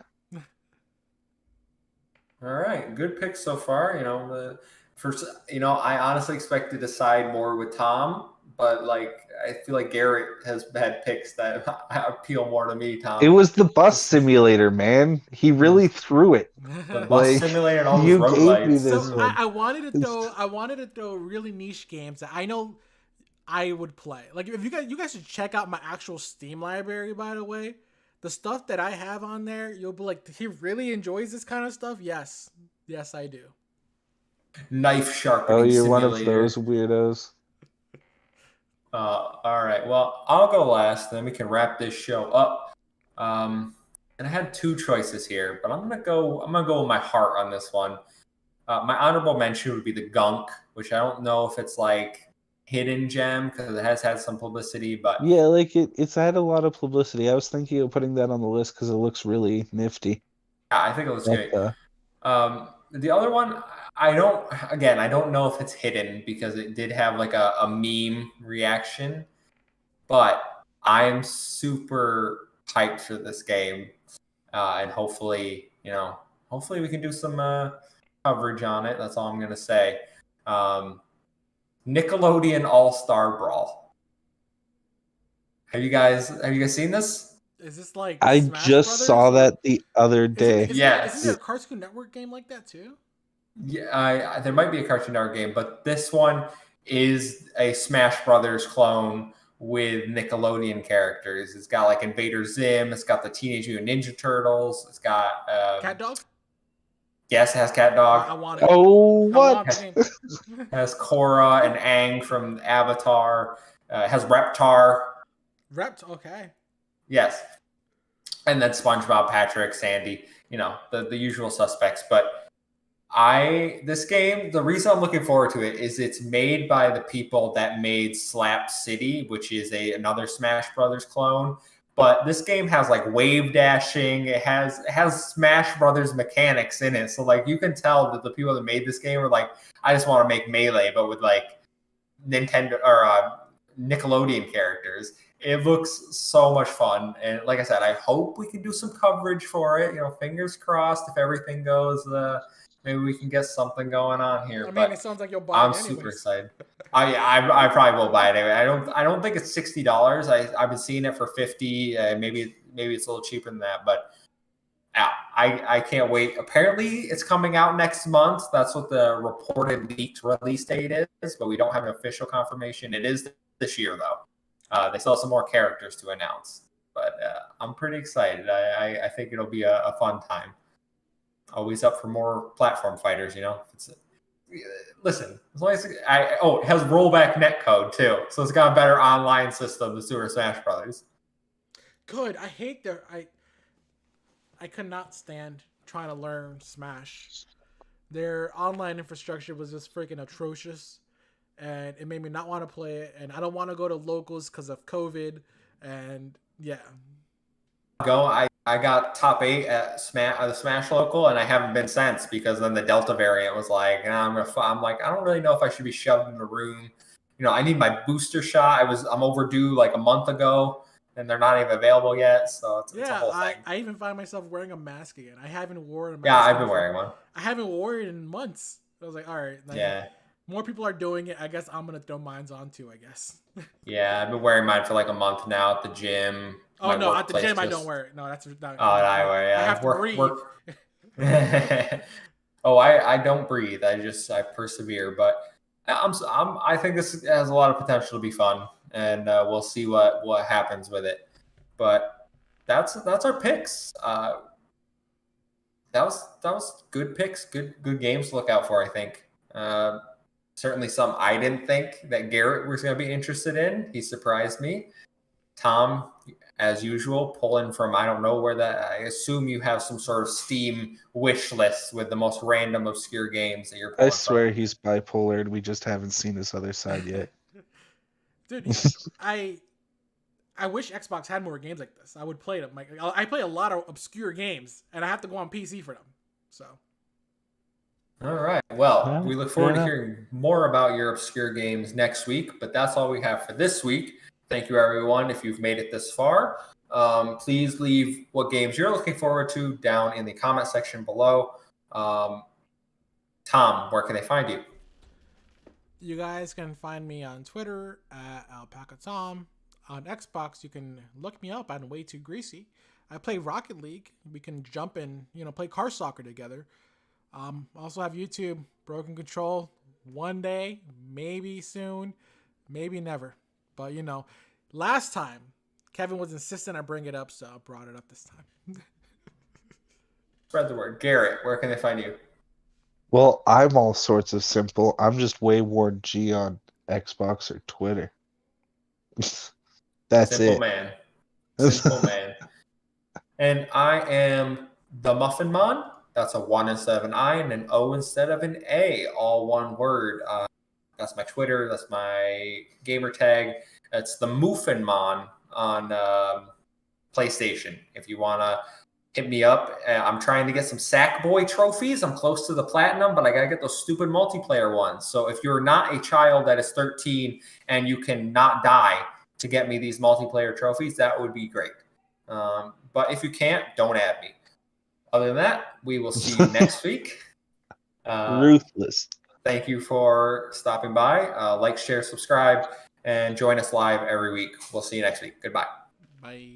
All right, good picks so far. I honestly expected to side more with Tom, but like I feel like Garrett has had picks that appeal more to me. Tom, It was the bus simulator, man. He really threw it. the bus Like simulator and all those you gave me roguelites. this So one. I wanted to throw really niche games that I know I would play. Like if you guys should check out my actual Steam library, by the way. The stuff that I have on there, you'll be like, he really enjoys this kind of stuff? Yes, I do. Knife sharpening Oh, you're simulator. one of those weirdos. All right. Well, I'll go last. Then we can wrap this show up. And I had 2 choices here, but I'm gonna go with my heart on this one. My honorable mention would be the Gunk, which I don't know if it's like hidden gem because it has had some publicity, but Yeah, like it's had a lot of publicity. I was thinking of putting that on the list because it looks really nifty. yeah, I think it looks great. But, The other one, I don't know if it's hidden because it did have like a meme reaction, but I'm super hyped for this game, and hopefully we can do some coverage on it. That's all I'm gonna say. Nickelodeon All Star Brawl. Have you guys seen this? Is this like I Smash just Brothers, saw or- that the other day. Isn't there a Cartoon Network game like that too? Yeah, there might be a Cartoon Network game, but this one is a Smash Brothers clone with Nickelodeon characters. It's got like Invader Zim. It's got the Teenage Mutant Ninja Turtles. It's got Cat Dog? Yes, it has Cat Dog. I want it. Oh, I want what? the game. It has Korra and Aang from Avatar. It has Reptar. Okay. Yes. And then SpongeBob, Patrick, Sandy, the usual suspects. But this game, the reason I'm looking forward to it is it's made by the people that made Slap City, which is another Smash Brothers clone. But this game has like wave dashing. It has Smash Brothers mechanics in it. So like you can tell that the people that made this game are like, I just want to make Melee, but with like Nintendo or Nickelodeon characters. It looks so much fun, and like I said, I hope we can do some coverage for it. Fingers crossed. If everything goes, maybe we can get something going on here. I mean, but it sounds like you'll buy I'm it anyways. super excited. I probably will buy it anyway. I don't think it's $60. I've been seeing it for $50. Maybe it's a little cheaper than that, but yeah, I can't wait. Apparently, it's coming out next month. That's what the reported leaked release date is, but we don't have an official confirmation. It is this year though. They still have some more characters to announce, but I'm pretty excited. I think it'll be a fun time. always up for more platform fighters. Listen, as long as it has rollback netcode too, so it's got a better online system than Super Smash Brothers. Good. I hate I could not stand trying to learn Smash. Their online infrastructure was just freaking atrocious, and it made me not want to play it. And I don't want to go to locals because of COVID. And yeah, I got top 8 at the Smash local, and I haven't been since because then the Delta variant was like, I'm like, I don't really know if I should be shoved in the room. I need my booster shot. I'm overdue like a month ago, and they're not even available yet. So it's a whole thing. I even find myself wearing a mask again. I haven't worn a mask. Yeah, I've been wearing one. I haven't worn it in months. I was like, all right, yeah. More people are doing it. I guess I'm gonna throw mine on too. I guess. Yeah, I've been wearing mine for like a month now at the gym. Oh no, at the gym I don't wear it. No, that's not. Oh, I wear. Yeah, I have to breathe. I don't breathe. I persevere, but I think this has a lot of potential to be fun, and we'll see what happens with it. But that's our picks. That was good picks, good games to look out for. I think certainly some I didn't think that Garrett was going to be interested in. He surprised me. Tom, as usual, pulling from I don't know where that. I assume you have some sort of Steam wish list with the most random, obscure games that you're pulling I swear from. he's bipolar, and we just haven't seen this other side yet. Dude, I wish Xbox had more games like this. I would play them. Like I play a lot of obscure games, and I have to go on PC for them. So. All right. Well, we look forward to hearing more about your obscure games next week. But that's all we have for this week. Thank you, everyone. If you've made it this far, please leave what games you're looking forward to down in the comment section below. Tom, where can they find you? You guys can find me on Twitter at AlpacaTom. On Xbox, you can look me up. I'm way too greasy. I play Rocket League. We can jump and play car soccer together. Also have YouTube, Broken Control. One day, maybe soon, maybe never. But last time Kevin was insistent I bring it up, so I brought it up this time. Spread the word. Garrett, where can they find you? Well, I'm all sorts of simple. I'm just Wayward G on Xbox or Twitter. That's Simple it. Man. Simple man. And I am the Muffin Mon. That's a 1 instead of an I and an O instead of an A. All one word. That's my Twitter. That's my gamer tag. It's the Muffin Mon on PlayStation. If you want to hit me up. I'm trying to get some Sackboy trophies. I'm close to the platinum, but I got to get those stupid multiplayer ones. So if you're not a child that is 13 and you cannot die to get me these multiplayer trophies, that would be great. But if you can't, don't add me. Other than that, we will see you next week. Ruthless. Thank you for stopping by. Like, share, subscribe, and join us live every week. We'll see you next week. Goodbye. Bye.